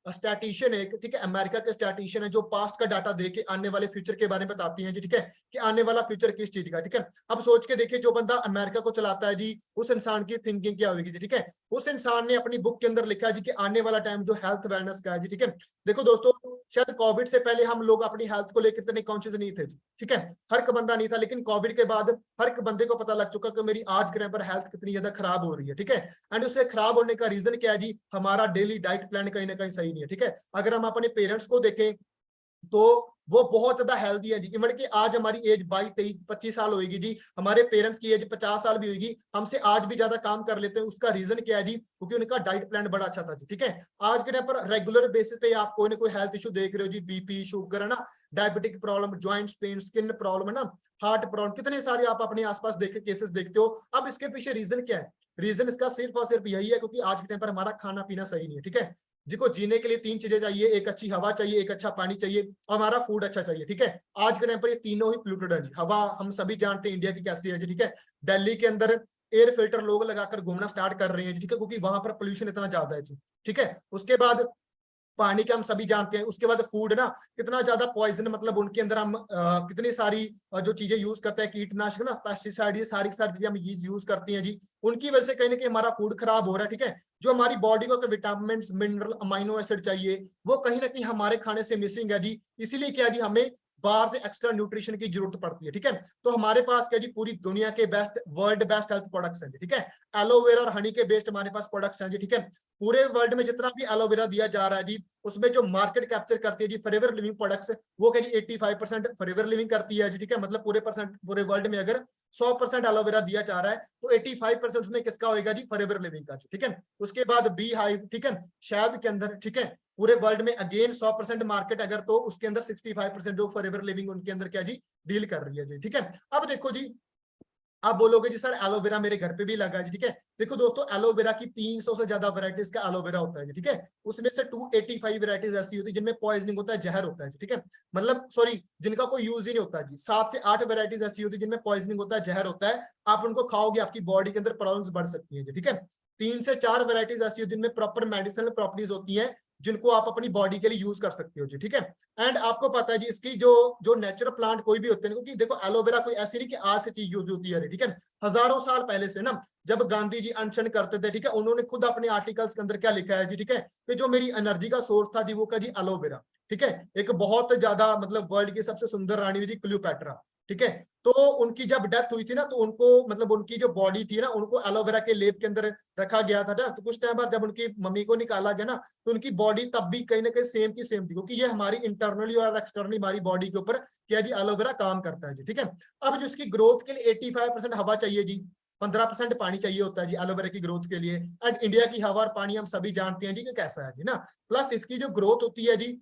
स्टैटिशियन है, ठीक है, अमेरिका के स्टैटिशियन है, जो पास्ट का डाटा देके आने वाले फ्यूचर के बारे में बताती हैं जी, ठीक है, कि आने वाला फ्यूचर किस चीज का, ठीक है। अब सोच के देखिए जो बंदा अमेरिका को चलाता है जी, उस इंसान की थिंकिंग क्या होगी जी, ठीक है। उस इंसान ने अपनी बुक के अंदर लिखा है जी कि आने वाला टाइम जो हेल्थ वेलनेस का है जी, ठीक है। देखो दोस्तों शायद कोविड से पहले हम लोग अपनी हेल्थ को लेकर इतने कॉन्शियस नहीं थे जी, ठीक है, हर एक बंदा नहीं था, लेकिन कोविड के बाद हर एक बंदे को पता लग चुका कि मेरी आज के टाइम पर हेल्थ कितनी ज्यादा खराब हो रही है, ठीक है। एंड उसके खराब होने का रीजन क्या है जी, हमारा डेली डाइट प्लान कहीं ना कहीं सही नहीं है, ठीक है। अगर हम अपने पेरेंट्स को देखें तो वो बहुत ज्यादा हेल्दी है जी, इवन कि आज हमारी एज 22 23 25 साल होगी जी, हमारे पेरेंट्स की एज 50 साल भी होगी, हमसे आज भी ज्यादा काम कर लेते हैं। उसका रीजन क्या है जी, क्योंकि उनका डाइट प्लान बड़ा अच्छा था जी, ठीक है। आज के टाइम पर रेगुलर बेसिस पे आप कोई ना कोई हेल्थ इशू देख रहे हो जी, बीपी शुगर है ना, diabetic problem, joints pain, skin problem है ना, हार्ट प्रॉब्लम, कितने सारे आप अपने आसपास देखे केसेस देखते हो। अब इसके पीछे रीजन क्या है? रीजन इसका सिर्फ और सिर्फ यही है क्योंकि आज के टाइम पर हमारा खाना पीना सही नहीं है, ठीक है। जिसको जीने के लिए तीन चीजें चाहिए, एक अच्छी हवा चाहिए, एक अच्छा पानी चाहिए, और हमारा फूड अच्छा चाहिए, ठीक है। आज के टाइम पर ये तीनों ही पोल्यूटेड है जी। हवा हम सभी जानते हैं इंडिया की कैसी है जी, ठीक है। दिल्ली के अंदर एयर फिल्टर लोग लगाकर घूमना स्टार्ट कर रहे हैं, ठीक है, क्योंकि वहां पर पोल्यूशन इतना ज्यादा है जी, ठीक है। उसके बाद पानी के हम सभी जानते हैं। उसके बाद फूड ना कितना ज्यादा पॉइजन, मतलब उनके अंदर हम कितनी सारी जो चीजें यूज करते हैं, कीटनाशक ना, पेस्टिसाइड, ये सारी सारी चीजें हम यूज करती हैं जी। उनकी वजह से कहीं ना कहीं हमारा फूड खराब हो रहा है, ठीक है। जो हमारी बॉडी को विटामिन मिनरल अमाइनो एसिड चाहिए वो कहीं ना कहीं हमारे खाने से मिसिंग है जी। इसीलिए क्या जी हमें बाहर से एक्स्ट्रा न्यूट्रिशन की जरूरत पड़ती है, ठीक है। तो हमारे पास क्या जी पूरी दुनिया के best, world best health products हैं जी, ठीक है। एलोवेरा और हनी के बेस्ड हमारे पास प्रोडक्ट्स हैं जी, ठीक है। पूरे वर्ल्ड में जितना भी एलोवेरा दिया जा रहा है जी, उसमें जो मार्केट कैप्चर करती है जी फॉरएवर लिविंग प्रोडक्ट्स, वो क्या जी 85% फॉरएवर लिविंग करती है जी, ठीक है। मतलब पूरे वर्ल्ड में अगर 100% एलोवेरा दिया जा रहा है तो 85% उसमें किसका होगा जी, फॉरएवर लिविंग का, ठीक है। उसके बाद बी हाइव, ठीक है, शहद के अंदर, ठीक है, पूरे वर्ल्ड में अगेन 100% मार्केट अगर, तो उसके अंदर 65% जो फॉरएवर लिविंग उनके अंदर क्या जी डील कर रही है जी, ठीक है। अब देखो जी आप बोलोगे जी सर एलोवेरा मेरे घर पे भी लगा है जी, ठीक है। देखो दोस्तों एलोवेरा की 300 से ज्यादा वैरायटीज का एलोवेरा होता है जी, ठीक है। उसमें से 285 वैरायटीज ऐसी होती है जिनमें पॉइजनिंग होता है, जहर होता है जी, ठीक है। मतलब सॉरी, जिनका कोई यूज ही नहीं होता जी। 7 से 8 वैरायटीज ऐसी होती है जिनमें पॉइजनिंग होता है, जहर होता है। आप उनको खाओगे आपकी बॉडी के अंदर प्रॉब्लम्स बढ़ सकती है जी, ठीक है। 3 से 4 वैरायटीज ऐसी होती है जिनमें प्रॉपर मेडिसिनल प्रॉपर्टीज होती हैं, जिनको आप अपनी बॉडी के लिए यूज कर सकते हो जी, ठीक है। एंड आपको पता है जी, इसकी जो जो नेचुरल प्लांट कोई भी होते हैं, क्योंकि देखो एलोवेरा कोई ऐसी नहीं कि आज से चीज यूज होती है, ठीक है। हजारों साल पहले से ना, जब गांधी जी अनशन करते थे, ठीक है, उन्होंने खुद अपने आर्टिकल्स के अंदर क्या लिखा है जी, ठीक है, कि जो मेरी एनर्जी का सोर्स था जी, वो क्या जी, एलोवेरा, ठीक है। एक बहुत ज्यादा मतलब वर्ल्ड की सबसे सुंदर रानी हुई थी क्लियोपैट्रा, ठीक है। तो उनकी जब डेथ हुई थी ना, तो उनको मतलब उनकी जो बॉडी थी ना, उनको एलोवेरा के लेप के अंदर रखा गया था ना। तो कुछ टाइम बाद जब उनकी मम्मी को निकाला गया ना, तो उनकी बॉडी तब भी कहीं ना कहीं सेम की सेम थी, क्योंकि ये हमारी इंटरनली और एक्सटर्नली हमारी बॉडी के ऊपर क्या जी, एलोवेरा काम करता है जी, ठीक है। अब जो इसकी ग्रोथ के लिए 85% हवा चाहिए जी, 15% पानी चाहिए होता है जी एलोवेरा की ग्रोथ के लिए। एंड इंडिया की हवा और पानी हम सभी जानते हैं जी कि कैसा है जी ना। प्लस इसकी जो ग्रोथ होती है जी,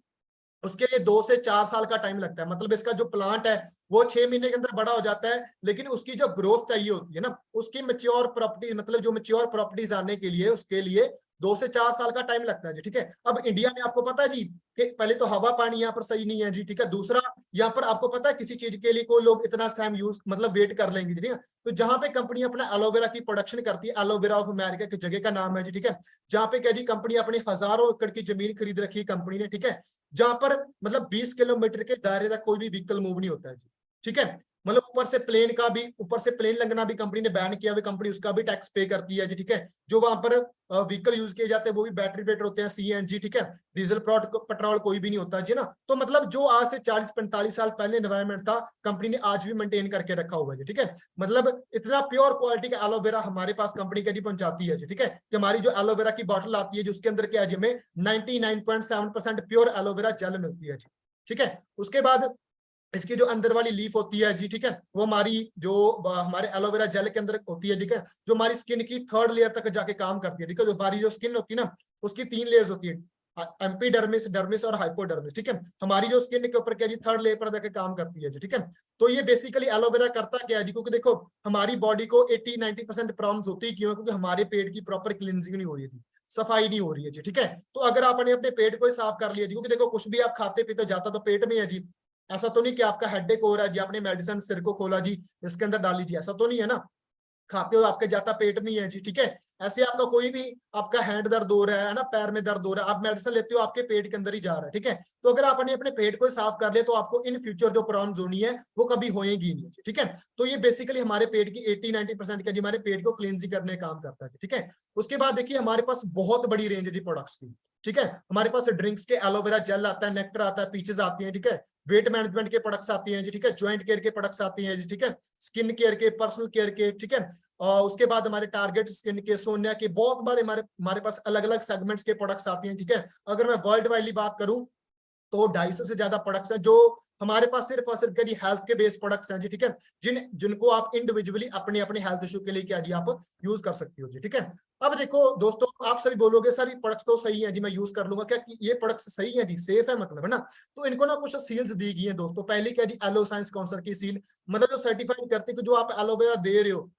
उसके लिए 2 से 4 साल का टाइम लगता है। मतलब इसका जो प्लांट है वो 6 महीने के अंदर बड़ा हो जाता है, लेकिन उसकी जो ग्रोथ चाहिए होती है ना, उसकी मेच्योर प्रॉपर्टी, मतलब जो मेच्योर प्रॉपर्टीज आने के लिए, उसके लिए 2 से 4 साल का टाइम लगता है जी, ठीक है। अब इंडिया में आपको पता है जी कि पहले तो हवा पानी यहाँ पर सही नहीं है जी, ठीक है। दूसरा, यहाँ पर आपको पता है किसी चीज के लिए कोई लोग इतना टाइम यूज मतलब वेट कर लेंगे जी, ठीक है। तो जहां पे कंपनी अपना एलोवेरा की प्रोडक्शन करती है, एलोवेरा ऑफ अमेरिका की जगह का नाम है जी, ठीक है, जहाँ पे क्या जी, कंपनी अपनी हजारों एकड़ की जमीन खरीद रखी है कंपनी ने, ठीक है, जहां पर मतलब 20 किलोमीटर के दायरे तक कोई भी व्हीकल मूव नहीं होता है जी, ठीक है। मतलब ऊपर से प्लेन लगना भी कंपनी ने बैन किया हुआ, कंपनी उसका भी टैक्स पे करती है जी, ठीक है। जो वहां पर व्हीकल यूज किए जाते हैं वो भी बैटरी बेटर होते हैं, सीएनजी, ठीक है। डीजल पेट्रोल कोई भी नहीं होता जी ना। तो मतलब जो आज से 40-45 साल पहले एनवायरमेंट था, कंपनी ने आज भी मेंटेन करके रखा हुआ है जी, ठीक है। मतलब इतना प्योर क्वालिटी का एलोवेरा हमारे पास कंपनी का जी पहुंचाती है जी, ठीक है। कि हमारी जो एलोवेरा की बॉटल आती है, जिसके अंदर क्या है जी, हमें 99.7% प्योर एलोवेरा जेल मिलती है जी, ठीक है। उसके बाद इसकी जो अंदर वाली लीफ होती है जी, ठीक है, वो हमारी जो हमारे एलोवेरा जेल के अंदर होती है, ठीक है, जो हमारी स्किन की 3rd लेयर तक जाके काम करती है, ठीक है। जो हमारी जो स्किन होती है ना, उसकी 3 लेयर्स होती है, एम्पीडर्मिस, डर्मिस और हाइपोडर्मिस, ठीक है। हमारी जो स्किन के ऊपर क्या जी, 3rd लेयर पर जाके काम करती है जी, ठीक है। तो ये बेसिकली एलोवेरा करता क्या है जी, क्योंकि देखो हमारी बॉडी को 80-90% प्रॉब्लम्स होती है, क्यों? क्योंकि हमारे पेट की प्रॉपर क्लींजिंग नहीं हो रही थी, सफाई नहीं हो रही है जी, ठीक है। तो अगर आपने अपने पेट को ही साफ कर लिया जी, क्योंकि देखो कुछ भी आप खाते पीते जाता तो पेट में है जी। ऐसा तो नहीं कि आपका हेडेक हो रहा है जी, आपने मेडिसिन सिर को खोला जी, इसके अंदर डाल लीजिए, ऐसा तो नहीं है ना। खाते हो आपके जाता पेट में ही है जी, ठीक है। ऐसे आपका कोई भी आपका हैंड दर्द हो रहा है ना, पैर में दर्द हो रहा है, आप मेडिसिन लेते हो, आपके पेट के अंदर ही जा रहा है, ठीक है। तो अगर आपने अपने पेट को साफ कर लिया, तो आपको इन फ्यूचर जो प्रॉब्लम्स होनी है वो कभी होएगी नहीं, ठीक है। तो ये बेसिकली हमारे पेट की 80-90% का जी हमारे पेट को क्लींजिंग करने काम करता है, ठीक है। उसके बाद देखिए हमारे पास बहुत बड़ी रेंज है जी प्रोडक्ट्स की, ठीक है। हमारे पास ड्रिंक्स के एलोवेरा जेल आता है, नेक्टर आता है, पीचेस आती हैं, ठीक है। वेट मैनेजमेंट के प्रोडक्ट्स आती हैं जी, ठीक है। ज्वाइंट केयर के प्रोडक्ट्स आती हैं जी, ठीक है। स्किन केयर के, पर्सनल केयर के, ठीक है। और उसके बाद हमारे टारगेट स्किन के, सोनिया के, बहुत बार हमारे पास अलग अलग सेगमेंट्स के प्रोडक्ट्स आती हैं, ठीक है। अगर मैं वर्ल्ड वाइडली बात करूं तो 250 से ज्यादा प्रोडक्ट्स हैं जो हमारे पास सिर्फ और सिर्फ हेल्थ के बेस्ड प्रोडक्ट्स हैं जी, ठीक है। जिनको आप इंडिविजुअली अपने अपने हेल्थ इशू के लिए क्या जी आप यूज कर सकते हो जी, ठीक है। अब देखो दोस्तों, आप सभी बोलोगे सर ये प्रोडक्ट्स तो सही है जी, मैं यूज कर लूंगा, क्या ये प्रोडक्ट्स सही है जी, सेफ है मतलब, है ना। तो इनको ना कुछ सील्स दी गई हैं दोस्तों। पहले क्या जी, एलो साइंस काउंसिल की सील, मतलब जो सर्टिफाइड करती है कि जो आप एलोवेरा दे रहे हो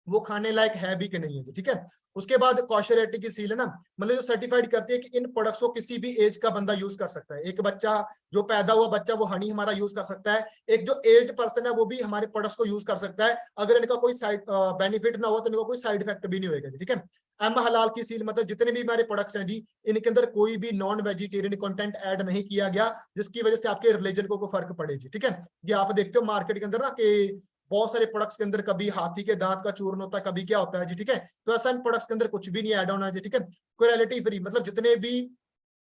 वो खाने लायक है भी कि नहीं है, ठीक है। उसके बाद कॉशरिटी की सील है ना, मतलब जो सर्टिफाइड करती है कि इन प्रोडक्ट्स को किसी भी एज का बंदा यूज कर सकता है। एक बच्चा, जो पैदा हुआ बच्चा, वो हनी हमारा यूज कर सकता है। एक जो एज्ड पर्सन है वो भी हमारे प्रोडक्ट्स को यूज कर सकता है, अगर इनका कोई साइड बेनिफिट ना हो तो इनका कोई साइड इफेक्ट भी नहीं होगा, ठीक है। एम हलाल की सील, मतलब जितने भी हमारे प्रोडक्ट्स हैं जी, इनके अंदर कोई भी नॉन वेजिटेरियन कंटेंट ऐड नहीं किया गया, जिसकी वजह से आपके रिलीजन को फर्क पड़े जी, ठीक है। ये आप देखते हो मार्केट के अंदर ना कि बहुत सारे प्रोडक्ट्स के अंदर कभी हाथी के दांत का चूर्ण होता है, कभी क्या होता है जी, ठीक है। तो ऐसा इन प्रोडक्ट्स के अंदर कुछ भी नहीं ऐड होना है जी, ठीक है। क्वालिटी फ्री, मतलब जितने भी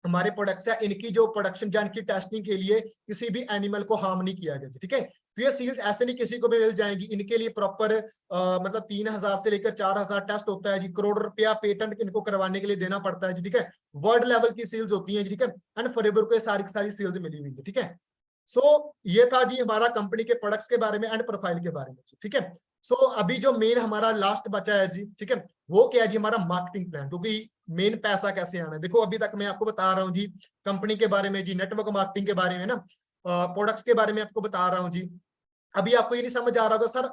हमारे प्रोडक्ट्स है, इनकी जो प्रोडक्शन या इनकी टेस्टिंग के लिए किसी भी एनिमल को हार्म नहीं किया गया, ठीक है। तो ये सील्स ऐसे नहीं किसी को भी मिल जाएंगी, इनके लिए प्रॉपर मतलब 3000 से लेकर 4000 टेस्ट होता है जी, करोड़ रुपया पेटेंट इनको करवाने के लिए देना पड़ता है जी, ठीक है। वर्ल्ड लेवल की सील्स होती है, ठीक है। एंड फॉरएवर को सारी की सारी सील्स मिली हुई है, ठीक है। सो ये था जी हमारा कंपनी के प्रोडक्ट्स के बारे में एंड प्रोफाइल के बारे में, ठीक है। सो अभी जो मेन हमारा लास्ट बचा है जी, ठीक है, वो क्या है जी, हमारा मार्केटिंग प्लान। क्योंकि मेन पैसा कैसे आना है, देखो अभी तक मैं आपको बता रहा हूँ जी कंपनी के बारे में जी, नेटवर्क मार्केटिंग के बारे में ना, प्रोडक्ट्स के बारे में आपको बता रहा हूँ जी। अभी आपको ये नहीं समझ आ रहा होगा सर,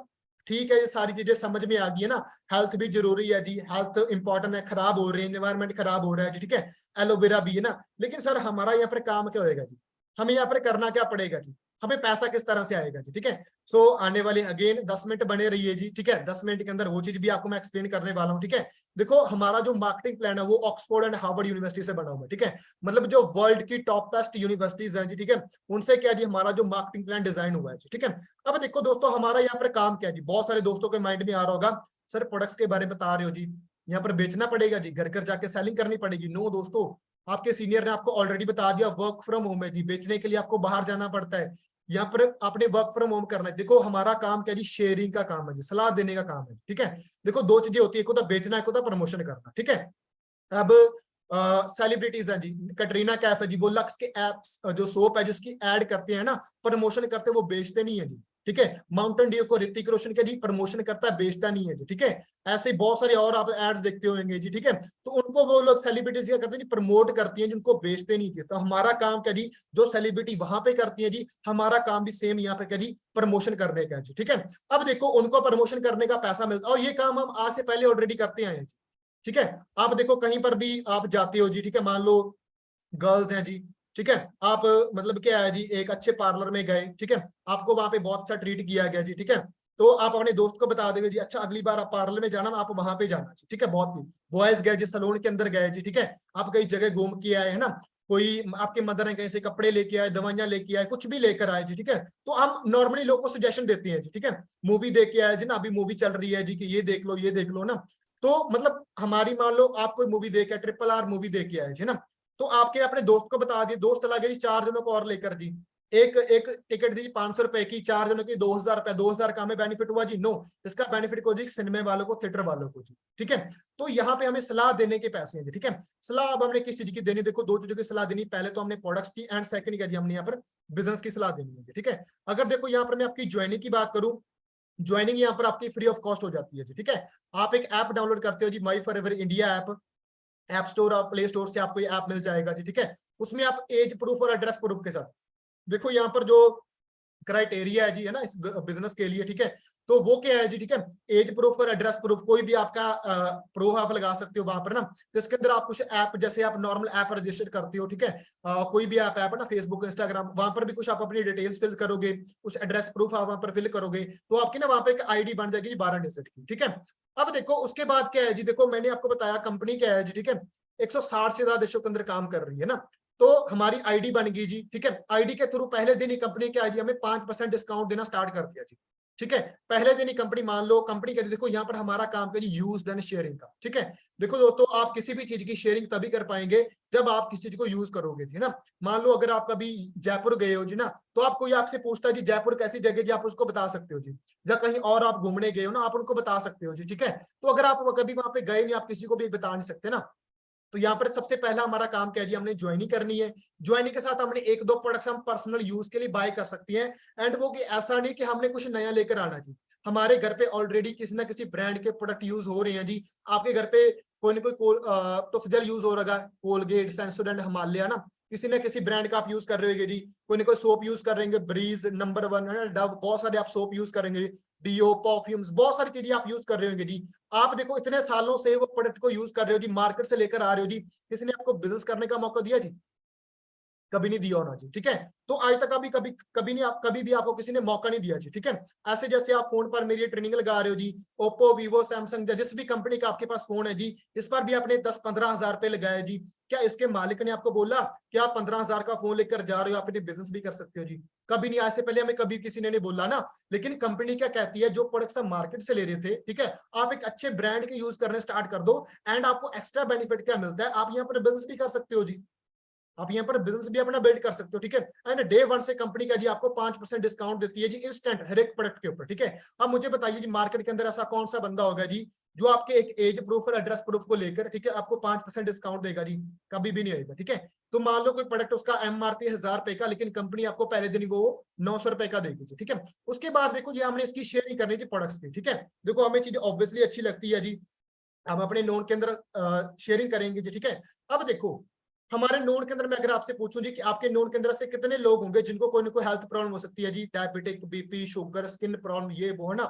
ठीक है ये सारी चीजें समझ में आ गई है ना, हेल्थ भी जरूरी है जी, हेल्थ इंपॉर्टेंट है, खराब हो रही है, एनवायरमेंट खराब हो रहा है जी, ठीक है। एलोवेरा भी है ना, लेकिन सर हमारा यहाँ पर काम क्या होएगा जी, हमें यहाँ पर करना क्या पड़ेगा जी, हमें पैसा किस तरह से आएगा जी, ठीक है। सो आने वाले अगेन 10 मिनट बने रहिए जी, ठीक है। 10 मिनट के अंदर वो चीज भी आपको मैं एक्सप्लेन करने वाला हूँ, ठीक है। देखो हमारा जो मार्केटिंग प्लान है वो ऑक्सफोर्ड एंड हार्वर्ड यूनिवर्सिटी से बना हुआ है, ठीक है। मतलब जो वर्ल्ड की टॉप बेस्ट यूनिवर्सिटीज हैं जी, ठीक है, उनसे क्या जी हमारा जो मार्केटिंग प्लान डिजाइन हुआ है जी, ठीक है। अब देखो दोस्तों हमारा यहाँ पर काम क्या है जी, बहुत सारे दोस्तों के माइंड में आ रहा होगा, सर प्रोडक्ट्स के बारे में बता रहे हो जी, यहाँ पर बेचना पड़ेगा जी, घर घर जाके सेलिंग करनी पड़ेगी। नो दोस्तों, आपके सीनियर ने आपको ऑलरेडी बता दिया, वर्क फ्रॉम होम है जी, बेचने के लिए आपको बाहर जाना पड़ता है, यहाँ पर आपने वर्क फ्रॉम होम करना है। देखो हमारा काम क्या जी, शेयरिंग का काम है जी, सलाह देने का काम है, ठीक है। देखो दो चीजें होती है, एक होता है बेचना, एक होता है प्रमोशन करना, ठीक है। अब सेलिब्रिटीज हैं जी, कटरीना कैफ है जी, वो लक्स के एप्स जो सोप है जिसकी ऐड करते हैं ना, प्रमोशन करते हैं, वो बेचते नहीं है जी, ठीक है। माउंटेन ड्यू को ऋतिक रोशन के जी प्रमोशन करता है, बेचता नहीं है जी, ठीक है। ऐसे बहुत सारे और आप एड्स देखते होंगे जी, ठीक है। तो उनको वो लोग सेलिब्रिटीज क्या करते हैं जी, प्रमोट करती हैं, जिनको बेचते नहीं थे। तो हमारा काम क्या जी, जो सेलिब्रिटी वहां पे करती है जी, हमारा काम भी सेम यहाँ पे क्या जी, प्रमोशन करने का जी, ठीक है। अब देखो उनको प्रमोशन करने का पैसा मिलता है, और ये काम हम आज से पहले ऑलरेडी करते आए हैं, ठीक है। आप देखो कहीं पर भी आप जाते हो जी, ठीक है, मान लो गर्ल्स हैं जी, ठीक है, आप मतलब क्या है जी, एक अच्छे पार्लर में गए, ठीक है, आपको वहां पे बहुत अच्छा ट्रीट किया गया जी, ठीक है। तो आप अपने दोस्त को बता देंगे जी, अच्छा अगली बार आप पार्लर में जाना ना, आप वहां पे जाना जी, ठीक है। बहुत ही बॉयज गए जी, सलून के अंदर गए जी, ठीक है, आप कई जगह घूम के आए है ना, कोई आपके मदर है कहीं से कपड़े लेके आए, दवाइयां लेके आए, कुछ भी लेकर आए जी, ठीक है। तो हम नॉर्मली लोग को सजेशन देते हैं जी, ठीक है। मूवी देख के आए जी ना, अभी मूवी चल रही है जी, कि ये देख लो, ये देख लो ना। तो मतलब हमारी मान लो आप कोई मूवी देख, RRR मूवी देख के आए जी ना, तो आपके अपने दोस्त को बता दिए, दोस्त चला गया जी 4 जनों को और लेकर जी, एक एक टिकट दी 500 रुपए की, 4 जनों की 2000 रुपए, 2000 का हमें बेनिफिट हुआ जी, नो, इसका बेनिफिट को जी सिनेमा वालों को, थिएटर वालों को जी, ठीक है। तो यहाँ पे हमें सलाह देने के पैसे हैं जी, ठीक है। सलाह अब हमने किस चीज की देनी, देखो दो चीजों की सलाह देनी, पहले तो हमने प्रोडक्ट्स की, एंड सेकंड क्या जी, हमने यहाँ पर बिजनेस की सलाह देनी है, ठीक है। अगर देखो यहाँ पर मैं आपकी ज्वाइनिंग की बात करूं, ज्वाइनिंग यहाँ पर आपकी फ्री ऑफ कॉस्ट हो जाती है जी, ठीक है। आप एक ऐप डाउनलोड करते हो जी, my forever India app, app store और प्ले स्टोर से आपको ये ऐप मिल जाएगा जी, ठीक है। उसमें आप एज प्रूफ और एड्रेस प्रूफ के साथ, देखो यहाँ पर जो क्राइटेरिया है जी, है ना, इस बिजनेस के लिए, ठीक है। तो वो क्या है जी, ठीक है, एज प्रूफ और एड्रेस प्रूफ, कोई भी आपका प्रूफ आप लगा सकते हो वहां पर ना। तो इसके अंदर आप कुछ ऐप, जैसे आप नॉर्मल ऐप रजिस्टर करते हो, ठीक है, कोई भी ऐप है ना, फेसबुक, इंस्टाग्राम, वहां पर भी कुछ आप अपनी डिटेल्स फिल करोगे, कुछ एड्रेस प्रूफ आप वहां पर फिल करोगे, तो आपकी ना वहां पर एक आईडी बन जाएगी 12 डिजिट की, ठीक है। अब देखो उसके बाद क्या है जी, देखो मैंने आपको बताया कंपनी क्या है जी, ठीक है, 160 से ज्यादा देशों के अंदर काम कर रही है ना। तो हमारी आईडी बन गई जी, ठीक है। आईडी के थ्रू पहले दिन ही कंपनी की आईडी हमें 5% डिस्काउंट देना स्टार्ट कर दिया जी, ठीक है। पहले दिन ही कंपनी, मान लो कंपनी कहती है, देखो यहाँ पर हमारा काम है जी यूज देन शेयरिंग का, ठीक है। देखो दोस्तों, आप किसी भी चीज की शेयरिंग तभी कर पाएंगे जब आप किसी चीज को यूज करोगे जी ना। मान लो अगर आप कभी जयपुर गए हो जी ना, तो आप, कोई आपसे पूछता है जी जयपुर कैसी जगह जी, आप उसको बता सकते हो जी। या कहीं और आप घूमने गए हो ना, आप उनको बता सकते हो जी, ठीक है। तो अगर आप कभी वहां पे गए नहीं, आप किसी को भी बता नहीं सकते ना। तो यहाँ पर सबसे पहला हमारा काम क्या है जी, हमने ज्वाइनिंग करनी है। ज्वाइनिंग के साथ हमने एक दो प्रोडक्ट्स हम पर्सनल यूज के लिए बाय कर सकती हैं। एंड वो कि ऐसा नहीं कि हमने कुछ नया लेकर आना जी, हमारे घर पे ऑलरेडी किसी ना किसी ब्रांड के प्रोडक्ट यूज हो रहे हैं जी। आपके घर पे कोई ना कोई टॉक्सजेल यूज हो रहा है, कोलगेट, सेंसोडेंट, हिमालय ना, किसी ना किसी ब्रांड का आप यूज कर रहे होगे जी। कोई ना कोई सोप यूज कर रहे हैं, ब्रीज, नंबर 1 है, डव, बहुत सारे आप सोप यूज करेंगे, डीओ, परफ्यूम्स, बहुत सारी चीजें आप यूज कर रहे होंगे जी। आप देखो इतने सालों से वो प्रोडक्ट को यूज कर रहे हो जी, मार्केट से लेकर आ रहे हो जी, किसी ने आपको बिजनेस करने का मौका दिया जी? कभी नहीं दिया होना जी, ठीक है। तो आज तक अभी कभी कभी नहीं, आप कभी भी आपको किसी ने मौका नहीं दिया जी, ठीक है। ऐसे जैसे आप फोन पर मेरी ट्रेनिंग लगा रहे हो जी, ओप्पो, वीवो, सैमसंग, जिस भी कंपनी का आपके पास फोन है जी, इस पर भी आपने 10-15 हजार रुपए लगाए जी। क्या इसके मालिक ने आपको बोला कि आप 15 हजार का फोन लेकर जा रहे हो, आप बिजनेस भी कर सकते हो जी? कभी नहीं, आज से पहले हमें कभी किसी ने नहीं बोला ना। लेकिन कंपनी क्या कहती है, जो प्रोडक्ट्स हम मार्केट से ले रहे थे, ठीक है, आप एक अच्छे ब्रांड के यूज करने स्टार्ट कर दो, एंड आपको एक्स्ट्रा बेनिफिट क्या मिलता है, आप यहाँ पर बिजनेस भी कर सकते हो जी। आप यहाँ पर बिजनेस भी अपना बिल्ड कर सकते हो, ठीक है। एंड डे 1 से कंपनी का जी आपको 5% डिस्काउंट देती है जी, इंस्टेंट, हर एक प्रोडक्ट के ऊपर, ठीक है। अब मुझे बताइए जी, मार्केट के अंदर ऐसा कौन सा बंदा होगा जी, जो आपके एक एज प्रूफ और एड्रेस प्रूफ को लेकर, ठीक है, आपको 5% डिस्काउंट देगा जी? कभी भी नहीं आएगा, ठीक है। तो मान लो कोई प्रोडक्ट उसका MRP 1000 रुपए का, लेकिन कंपनी आपको पहले दिन वो 900 रुपए का देगी जी, ठीक है। उसके बाद देखो जी, हमने इसकी शेयरिंग करनी थी प्रोडक्ट्स की, ठीक है। देखो हमें चीज ऑब्वियसली अच्छी लगती है जी, हम अपने नोन के अंदर शेयरिंग करेंगे जी, ठीक है। अब देखो हमारे नोन के अंदर मैं अगर आपसे पूछूं जी, कि आपके नोन के अंदर से कितने लोग होंगे जिनको कोई ना कोई हेल्थ प्रॉब्लम हो सकती है जी, diabetic, BP, sugar, skin problem, ये वो है ना।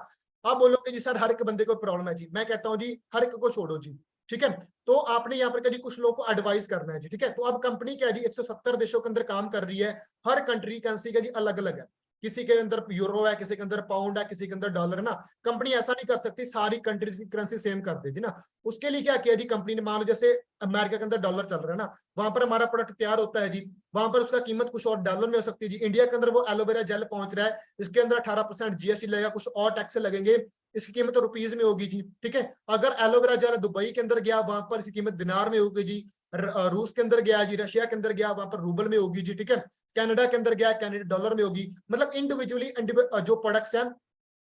आप बोलोगे जी सर हर एक बंदे को प्रॉब्लम है जी, मैं कहता हूँ जी हर एक को छोड़ो जी, ठीक है। तो आपने यहाँ पर कभी कुछ लोगों को एडवाइस करना है जी, ठीक है। तो अब कंपनी क्या है जी, 170 देशों के अंदर काम कर रही है, हर कंट्री करेंसी का जी अलग अलग है। किसी के अंदर यूरो है, किसी के अंदर पाउंड है, किसी के अंदर डॉलर है ना। कंपनी ऐसा नहीं कर सकती सारी कंट्रीज की करेंसी सेम कर देगी ना। उसके लिए क्या किया जी कंपनी ने, मान लो जैसे अमेरिका के अंदर डॉलर चल रहा है ना, वहां पर हमारा प्रोडक्ट तैयार होता है जी, वहां पर उसका कीमत कुछ और डॉलर में हो सकती है जी। इंडिया के अंदर वो एलोवेरा जेल पहुंच रहा है, इसके अंदर 18% जीएसटी लगेगा, कुछ और टैक्स लगेंगे, इसकी कीमत तो रुपीज में होगी जी, ठीक है। अगर एलोवेरा जेल दुबई के अंदर गया, वहां पर इसकी कीमत दिनार में होगी जी। रूस के अंदर गया जी, रशिया के अंदर गया, वहां पर रूबल में होगी जी, ठीक है। कनाडा के अंदर गया, कनाडा डॉलर में होगी। मतलब इंडिविजुअली जो प्रोडक्ट्स हैं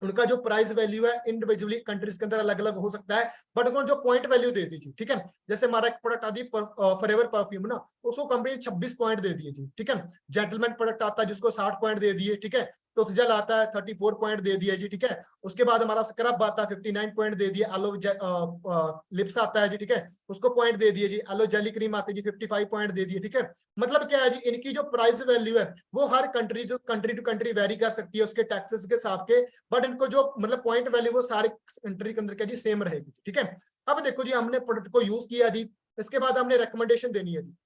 उनका जो प्राइस वैल्यू है इंडिविजुअली कंट्रीज के अंदर अलग अलग हो सकता है, बट उन्होंने जो पॉइंट वैल्यू दे दी थी, ठीक है। जैसे हमारा एक प्रोडक्ट आती है फॉरएवर परफ्यूम ना, उसको कंपनी ने 26 पॉइंट दे दिए थी, ठीक है। जेंटलमैन प्रोडक्ट आता है जिसको 60 पॉइंट दे दिए, ठीक है। टूथजेल आता है 34 पॉइंट दे दिया जी, ठीक है। उसके बाद हमारा स्क्रब आता है 59 पॉइंट दे दिए। एलो लिप्स आता है जी, ठीक है, उसको पॉइंट दे दिए जी। एलो जेली क्रीम आती है जी, 55 पॉइंट दे दिए, ठीक है। मतलब क्या है जी, इनकी जो प्राइस वैल्यू है वो हर कंट्री जो कंट्री टू कंट्री वेरी कर सकती है उसके टैक्सेस के हिसाब के, बट इनको जो मतलब पॉइंट वैल्यू वो सारे कंट्री के अंदर क्या जी सेम रहेगी, ठीक है। अब देखो जी हमने प्रोडक्ट को यूज किया जी, इसके बाद हमने रिकमेंडेशन देनी है जी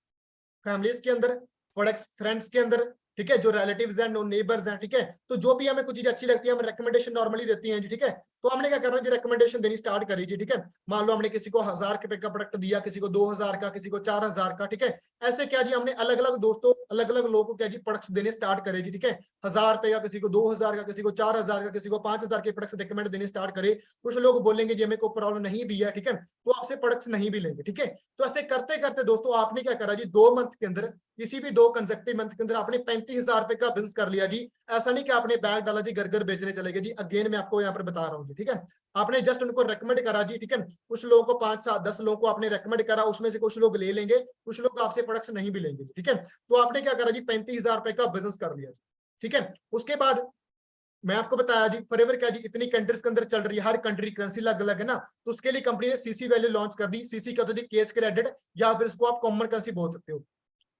फैमिलीज के अंदर, प्रोडक्ट्स फ्रेंड्स के अंदर, ठीक है, जो रिलेटिव्स हैं, नो नेबर्स हैं, ठीक है। तो जो भी हमें कुछ चीज अच्छी लगती है हम रिकमेंडेशन नॉर्मली देती हैं जी, ठीक है। तो हमने क्या करना है जी, रिकमेंडेशन देनी स्टार्ट करी जी, ठीक है। मान लो हमने किसी को 1000 रुपए का प्रोडक्ट दिया, किसी को 2000 का, किसी को 4000 का, ठीक है। ऐसे क्या जी हमने अलग अलग दोस्तों अलग अलग लोगों को क्या जी प्रोडक्ट्स देने स्टार्ट करे जी, ठीक है। 1000 रुपए का, किसी को 2000 का, किसी को 4000 का, किसी को 5000 के प्रोडक्ट्स रिकमेंड देने स्टार्ट करे। कुछ लोग बोलेंगे जी हमें कोई प्रॉब्लम नहीं भी है, ठीक है, तो आपसे प्रोडक्ट्स नहीं भी लेंगे, ठीक है। तो ऐसे करते करते दोस्तों आपने क्या करा जी, 2 मंथ के अंदर, किसी भी 2 कंसेक्टिव मंथ के अंदर आपने 35,000 रुपए का बिजनेस कर लिया जी। ऐसा नहीं कि आपने बैग डाला जी घर घर बेचने चले गए जी, अगेन मैं आपको यहाँ पर बता रहा हूँ जी, ठीक है। आपने जस्ट उनको रेकमेंड करा जी, ठीक है। कुछ लोगों को 5-7-10 लोगों को आपने रेकमेंड करा, उसमें से कुछ लोग ले लेंगे, कुछ लोग आपसे प्रोडक्ट्स नहीं भी लेंगे, ठीक है। तो आपने क्या करा जी, 35,000 रुपए का बिजनेस कर लिया जी, ठीक है। उसके बाद मैं आपको बताया जी फॉरएवर क्या जी इतनी कंट्रीज के अंदर चल रही है, हर कंट्री करेंसी अलग अलग है ना, तो उसके लिए कंपनी ने सीसी वैल्यू लॉन्च कर दी। सीसी क्या होता है, केस क्रेडिट, या फिर इसको आप कॉमन करेंसी बोल सकते हो।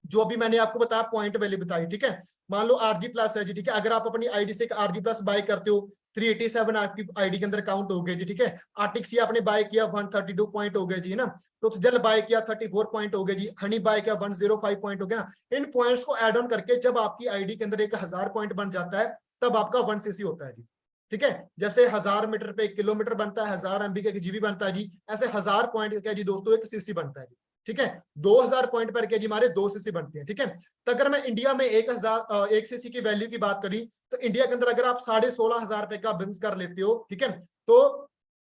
जो भी मैंने आपको बताया पॉइंट वैल्यू बताई, ठीक है। मान लो आरजी प्लस है जी, ठीक है, अगर आप अपनी आईडी से आरजी प्लस बाय करते हो 387 आपकी आईडी के अंदर काउंट हो गए जी, ठीक है। आर्टिक्स आपने बाय किया 132 पॉइंट हो गए जी, है ना। तो जल बाय किया 34 पॉइंट हो गए जी, हनी बाय किया 105 पॉइंट हो गया ना। इन पॉइंट्स को एड ऑन करके जब आपकी आईडी के अंदर 1000 पॉइंट बन जाता है तब आपका 1 सीसी होता है जी, ठीक है। जैसे 1000 मीटर पे 1 किलोमीटर बनता है, 1000 MB का जीबी बनता है जी, ऐसे 1000 पॉइंट क्या जी दोस्तों 1 सीसी बनता है जी, ठीक है। 2000 पॉइंट पर क्या जी हमारे 2 सीसी बनते हैं, ठीक है। तो अगर मैं इंडिया में 1 सीसी की वैल्यू की बात करी तो इंडिया के अंदर अगर आप 16,500 रुपए का बिजनेस कर लेते हो, ठीक है, तो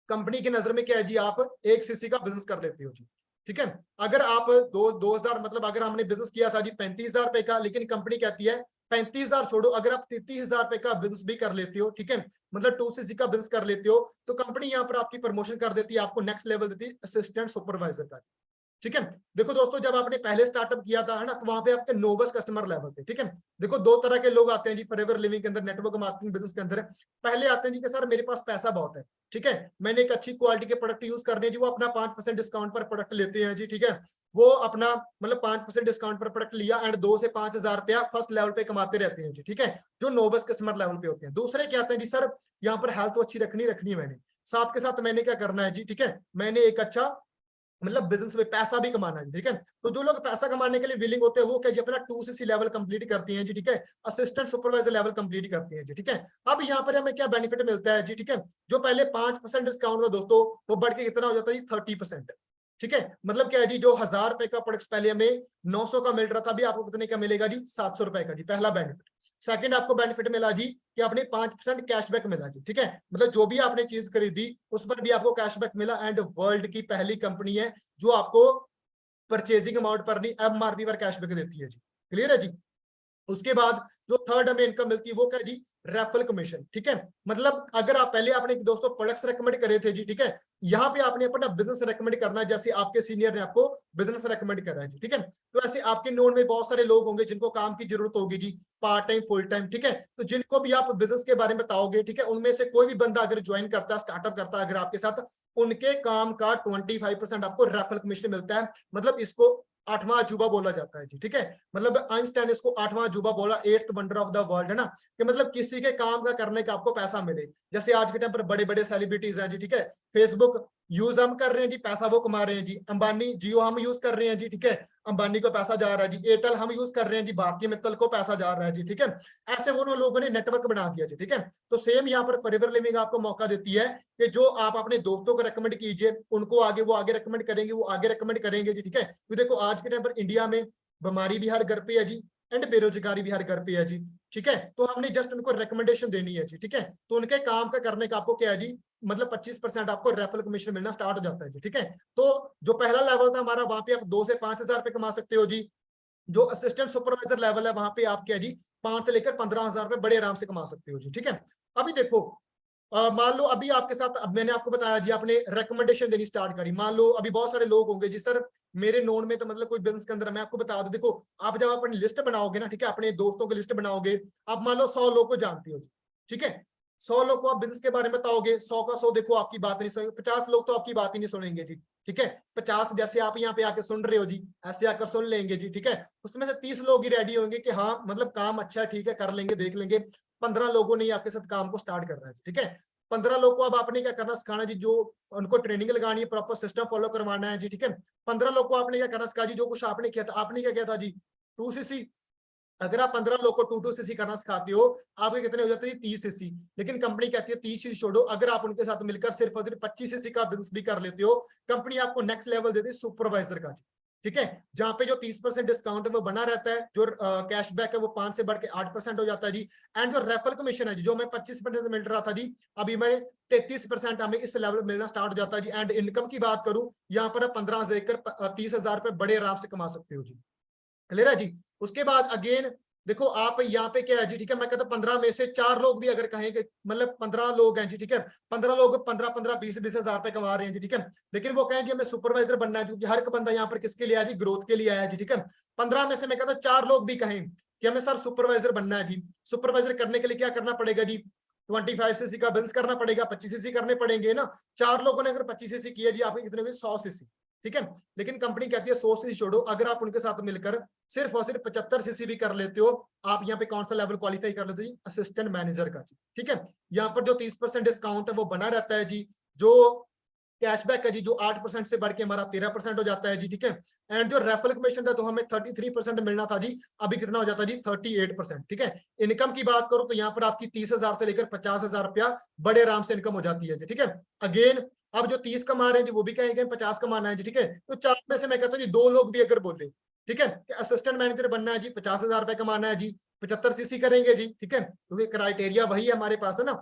कंपनी की नजर में क्या है जी, आप 1 सीसी का बिजनेस कर लेते हो जी, ठीक है। अगर आप 2000 मतलब अगर हमने बिजनेस किया था जी 35,000 रुपए का, लेकिन कंपनी कहती है 35,000 छोड़ो, अगर आप 33,000 रुपए का बिजनेस भी कर लेते हो, ठीक है, मतलब 2 सीसी का बिजनेस कर लेते हो, तो कंपनी यहाँ पर आपकी प्रमोशन कर देती है, आपको नेक्स्ट लेवल देती है असिस्टेंट सुपरवाइजर का, ठीक है। देखो दोस्तों जब आपने पहले स्टार्टअप किया था है ना, तो वहां पे आपके नोबस कस्टमर लेवल थे, ठीक है। देखो 2 तरह के लोग आते हैं जी फॉरएवर लिविंग के अंदर, नेटवर्क मार्केटिंग बिजनेस के अंदर। पहले आते हैं जी कि सर मेरे पास पैसा बहुत है, ठीक है, मैंने एक अच्छी क्वालिटी के प्रोडक्ट यूज करने जी, वो अपना 5% डिस्काउंट पर प्रोडक्ट लेते हैं जी, ठीक है। वो अपना मतलब 5% डिस्काउंट पर प्रोडक्ट लिया एंड 2 से 5,000 रुपया फर्स्ट लेवल पे कमाते रहते हैं जी, ठीक है, जो नोबस कस्टमर लेवल पे होते हैं। दूसरे क्या आते हैं जी, सर यहाँ पर हेल्थ तो अच्छी रखनी है मैंने, साथ के साथ मैंने क्या करना है जी, ठीक है, मैंने एक अच्छा मतलब बिजनेस में पैसा भी कमाना है, ठीक है। तो जो लोग पैसा कमाने के लिए विलिंग होते हैं वो क्या जी अपना 2 सीसी लेवल कंप्लीट करती हैं जी, ठीक है, असिस्टेंट सुपरवाइजर लेवल कंप्लीट करती हैं जी, ठीक है। अब यहाँ पर हमें क्या बेनिफिट मिलता है जी, ठीक है, जो पहले 5% डिस्काउंट था दोस्तों, वो बढ़ के कितना हो जाता है जी 30%, ठीक है। मतलब क्या है जी, जो 1000 रुपए का प्रोडक्ट पहले हमें 900 का मिल रहा था, अभी आपको कितने का मिलेगा जी 700 रुपए का जी, पहला बेनिफिट। सेकंड आपको बेनिफिट मिला जी कि आपने 5% कैशबैक मिला जी, ठीक है, मतलब जो भी आपने चीज खरीदी उस पर भी आपको कैशबैक मिला, एंड वर्ल्ड की पहली कंपनी है जो आपको परचेजिंग अमाउंट पर नहीं एमआरपी पर कैशबैक देती है जी, क्लियर है जी। उसके बाद जो थर्ड हमें इनकम मिलती है वो क्या जी, रेफरल कमीशन, ठीक है। मतलब अगर आप पहले आपने दोस्तों प्रोडक्ट्स रेकमेंड करे थे जी, ठीक है, यहाँ पे आपने अपना बिजनेस रेकमेंड करना है, जैसे आपके सीनियर ने आपको बिजनेस रेकमेंड करा है जी, ठीक है। तो ऐसे आपके नोन में बहुत सारे लोग होंगे जिनको काम की जरूरत होगी जी, पार्ट टाइम फुल टाइम, ठीक है। तो जिनको भी आप बिजनेस के बारे में बताओगे, ठीक है, उनमें से कोई भी बंदा अगर ज्वाइन करता है, स्टार्टअप करता है अगर आपके साथ, उनके काम का 25% आपको रेफरल कमीशन मिलता है। मतलब इसको 8वां अजूबा बोला जाता है जी, ठीक है। मतलब आइंस्टाइन इसको 8वां अजूबा बोला, 8th wonder of the world, है ना, कि मतलब किसी के काम का करने का आपको पैसा मिले। जैसे आज के टाइम पर बड़े बड़े सेलिब्रिटीज हैं जी, ठीक है, फेसबुक यूज हम कर रहे हैं जी, पैसा वो कमा रहे हैं जी। अंबानी जियो हम यूज कर रहे हैं जी, ठीक है, अंबानी को पैसा जा रहा है जी। एयरटेल हम यूज कर रहे हैं जी, भारतीय मित्तल को पैसा जा रहा है जी, ठीक है। ऐसे वो लोगों ने नेटवर्क बना दिया जी, ठीक है। तो सेम यहाँ पर फॉरएवर लिविंग आपको मौका देती है कि जो आप अपने दोस्तों को रेकमेंड कीजिए, उनको आगे, वो आगे रेकमेंड करेंगे, वो आगे रेकमेंड करेंगे जी, ठीक है। तो देखो आज के टाइम पर इंडिया में बीमारी भी हर घर पे है जी, एंड बेरोजगारी भी हर घर पे है जी, ठीक है। तो हमने जस्ट उनको रिकमेंडेशन देनी है जी, ठीक है। तो उनके काम का करने का आपको क्या है जी, मतलब 25% आपको रेफरल कमीशन मिलना स्टार्ट हो जाता है जी, ठीक है। तो जो पहला लेवल था हमारा, वहां पे आप 2 से 5 हजार रुपए कमा सकते हो जी। जो असिस्टेंट सुपरवाइजर लेवल है, वहां पे आप क्या जी 5 से लेकर 15 हजार रुपए बड़े आराम से कमा सकते हो जी, ठीक है। अभी देखो, मान लो अभी आपके साथ, अब मैंने आपको बताया जी, आपने रिकमेंडेशन देनी स्टार्ट करी। मान लो अभी बहुत सारे लोग होंगे जी, सर मेरे नोन में तो मतलब कोई बिजनेस के अंदर, मैं आपको बता दूं, देखो आप जब अपनी लिस्ट बनाओगे ना, ठीक है, अपने दोस्तों की लिस्ट बनाओगे, आप मान लो 100 लोग को जानते हो जी, ठीक है। 100 लोग को आप बिजनेस के बारे में बताओगे, 100 का 100 देखो आपकी बात नहीं सुनेंगे, 50 लोग तो आपकी बात ही नहीं सुनेंगे जी, ठीक है। 50 जैसे आप यहाँ पे आके सुन रहे हो जी, ऐसे आकर सुन लेंगे जी, ठीक है। उसमें से 30 लोग ही रेडी होंगे कि हाँ मतलब काम अच्छा है, ठीक है, कर लेंगे, देख लेंगे। 15 लोगों ने आपके साथ काम को स्टार्ट करना है, ठीक है। 15 लोग को अब आपने क्या करना, सिखाना जी, जो उनको ट्रेनिंग लगानी है, प्रॉपर सिस्टम फॉलो करवाना है जी, ठीक है। 15 लोग को आपने क्या करना, सिखा जी, जो कुछ आपने किया था, आपने क्या किया था जी 2cc। अगर आप 15 लोग को 2cc करना सिखाते हो, आपके कितने हो जाते हैं 30cc। लेकिन कंपनी कहती है 30cc छोड़ो, अगर आप उनके साथ मिलकर सिर्फ और सिर्फ 25cc का बिजनेस भी कर लेते हो, कंपनी आपको नेक्स्ट लेवल देती है सुपरवाइजर का जी, ठीक है। जहां पे जो 30% डिस्काउंट है वो बना रहता है, जो कैशबैक है वो 5 से बढ़ के 8% हो जाता है जी। एंड जो रेफरल कमीशन है जी, जो हमें 25% मिल रहा था जी, अभी मैं 33% हमें इस लेवल मिलना स्टार्ट हो जाता है जी। एंड इनकम की बात करूं, यहाँ पर आप 15 से लेकर 30 हजार रुपए बड़े आराम से कमा सकते हो जी। क्लियर है जी। उसके बाद अगेन देखो, आप यहाँ पे क्या है जी, ठीक है, मैं कहता हूँ 15 में से 4 लोग भी अगर कहें कि मतलब 15 लोग हैं जी, ठीक है, 15 लोग 15-15 20-20 हजार रुपए कमा रहे हैं जी, ठीक है। लेकिन वो कहें जी हमें सुपरवाइजर बनना है, क्योंकि हर एक बंदा यहाँ पर किसके लिए आया जी, ग्रोथ के लिए आया जी, ठीक है। 15 में से मैं कहता हूँ 4 लोग भी कहें कि हमें सर सुपरवाइजर बनना है जी। सुपरवाइजर करने के लिए क्या करना पड़ेगा जी, 25cc का बिजनेस करना पड़ेगा, 25cc करने पड़ेंगे ना। 4 लोगों ने अगर 25cc किया जी, आपके कितने हुए 100cc, ठीक है। लेकिन कंपनी कहती है 100cc छोड़ो, अगर आप उनके साथ मिलकर सिर्फ और सिर्फ 75cc भी कर लेते हो, आप यहाँ पे कौन सा लेवल क्वालिफाई कर लेते हो जी, असिस्टेंट मैनेजर का जी, ठीक है। यहाँ पर जो 30% डिस्काउंट है वो बना रहता है जी। जो कैशबैक है जी, जो 8% से बढ़ के हमारा 13% हो जाता है जी, ठीक है। एंड जो रेफरल कमीशन था, तो हमें 33% मिलना था जी, अभी कितना हो जाता है जी 38%, ठीक है। इनकम की बात करो तो यहाँ पर आपकी 30 हजार से लेकर 50 हजार रुपया बड़े आराम से इनकम हो जाती है जी, ठीक है। अगेन अब जो 30 कमा रहे हैं जी, वो भी कहेंगे 50 कमाना है जी, ठीक है। तो 4 में से मैं कहता हूँ जी 2 लोग भी अगर बोले, ठीक है, असिस्टेंट मैनेजर बनना है जी, 50 हजार रुपए कमाना है जी, 75cc करेंगे जी, ठीक है, क्योंकि क्राइटेरिया वही है हमारे पास है ना।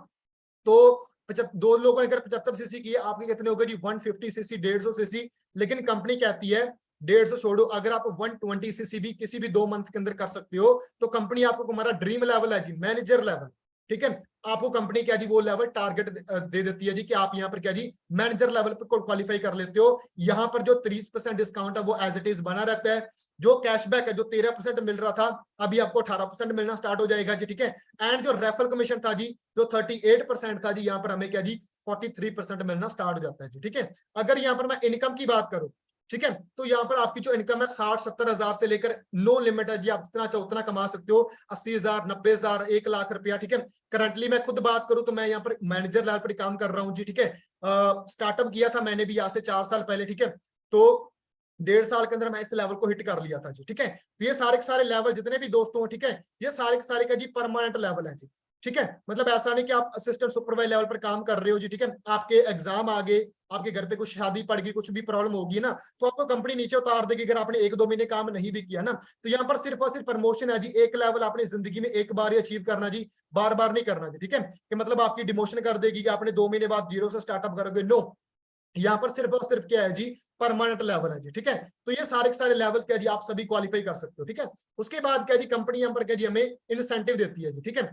तो 2 लोगों ने अगर 75cc किए, आपके कितने हो गए जी 150cc, 150cc। लेकिन कंपनी कहती है 150 छोड़ो, अगर आप 120cc भी किसी भी 2 मंथ के अंदर कर सकते हो, तो कंपनी आपको, हमारा ड्रीम लेवल है जी मैनेजर लेवल, ठीक है। आपको कंपनी क्या जी वो लेवल टारगेट दे देती है जी, कि आप यहाँ पर क्या जी मैनेजर लेवल पर क्वालिफाई कर लेते हो। यहाँ पर जो 30% डिस्काउंट है वो एज इट इज बना रहता है। जो कैशबैक है, जो 13% मिल रहा था, अभी आपको 18% मिलना स्टार्ट हो जाएगा जी, ठीक है। एंड जो रेफरल कमीशन था जी, जो 38% था जी, यहाँ पर हमें क्या जी 43% मिलना स्टार्ट हो जाता है जी, ठीक है। अगर यहाँ पर मैं इनकम की बात करूं, ठीक है, तो यहाँ पर आपकी जो इनकम है 60-70 हजार से लेकर नो लिमिट है जी, आप जितना चाहो उतना कमा सकते हो, 80 हजार, 90 हजार, 1 लाख रुपया, ठीक है। करंटली मैं खुद बात करूं तो मैं यहाँ पर मैनेजर लेवल पर काम कर रहा हूँ जी, ठीक है। स्टार्टअप किया था मैंने भी यहाँ से 4 साल पहले, ठीक है। तो 1.5 साल के अंदर मैं इस लेवल को हिट कर लिया था जी, ठीक है। तो ये सारे के सारे लेवल जितने भी दोस्तों, ठीक है, ये सारे के सारे का जी परमानेंट लेवल है जी, ठीक है। मतलब ऐसा नहीं कि आप असिस्टेंट सुपरवाइजर लेवल पर काम कर रहे हो जी, ठीक है, आपके एग्जाम आ गए, आपके घर पे कुछ शादी पड़ गई, कुछ भी प्रॉब्लम होगी ना, तो आपको कंपनी नीचे उतार देगी अगर आपने 1-2 महीने काम नहीं भी किया ना। तो यहाँ पर सिर्फ और सिर्फ प्रमोशन है जी, एक लेवल आपने जिंदगी में एक बार ही अचीव करना जी, बार बार नहीं करना जी, ठीक है। कि मतलब आपकी डिमोशन कर देगी कि आपने 2 महीने बाद जीरो से स्टार्टअप करोगे, नो। यहाँ पर सिर्फ और सिर्फ क्या है जी, परमानेंट लेवल है जी, ठीक है। तो ये सारे के सारे लेवल क्या जी आप सभी क्वालिफाई कर सकते हो, ठीक है। उसके बाद क्या जी कंपनी यहाँ पर क्या जी हमें इंसेंटिव देती है जी, ठीक है।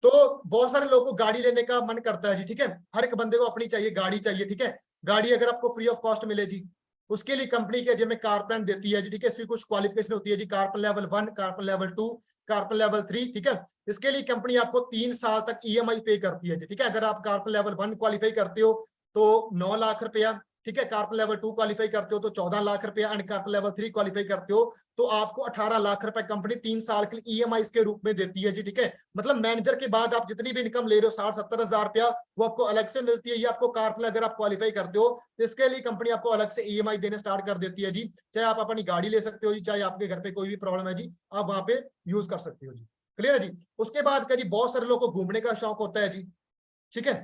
तो बहुत सारे लोगों को गाड़ी लेने का मन करता है जी, ठीक है, हर एक बंदे को अपनी चाहिए, गाड़ी चाहिए, ठीक है। गाड़ी अगर आपको फ्री ऑफ कॉस्ट मिले जी, उसके लिए कंपनी क्या जी हमें कार प्लान देती है जी, ठीक है। इसकी कुछ क्वालिफिकेशन होती है जी, car plan level 1, car plan level 2, car plan level 3, ठीक है। इसके लिए कंपनी आपको 3 साल तक ईएमआई पे करती है जी, ठीक है। अगर आप कार प्लान लेवल 1 क्वालिफाई करते हो तो 9 लाख रुपया, ठीक है, कार्प लेवल 2 क्वालिफाई करते हो तो 14 लाख रुपया, एंड कार्प लेवल 3 क्वालिफाई करते हो तो आपको 18 लाख रुपए कंपनी 3 साल के लिए ईएमआई के रूप में देती है जी। ठीक है, मतलब मैनेजर के बाद आप जितनी भी इनकम ले रहे हो 60-70 हजार रुपया, वो आपको अलग से मिलती है। ये आपको कार्प में अगर आप क्वालिफाई करते हो तो इसके लिए कंपनी आपको अलग से ईएमआई देने स्टार्ट कर देती है जी। चाहे आप अपनी गाड़ी ले सकते हो जी, चाहे आपके घर पे कोई भी प्रॉब्लम है जी, आप वहां पे यूज कर सकते हो जी। क्लियर है जी। उसके बाद का जी, बहुत सारे लोगों को घूमने का शौक होता है जी। ठीक है,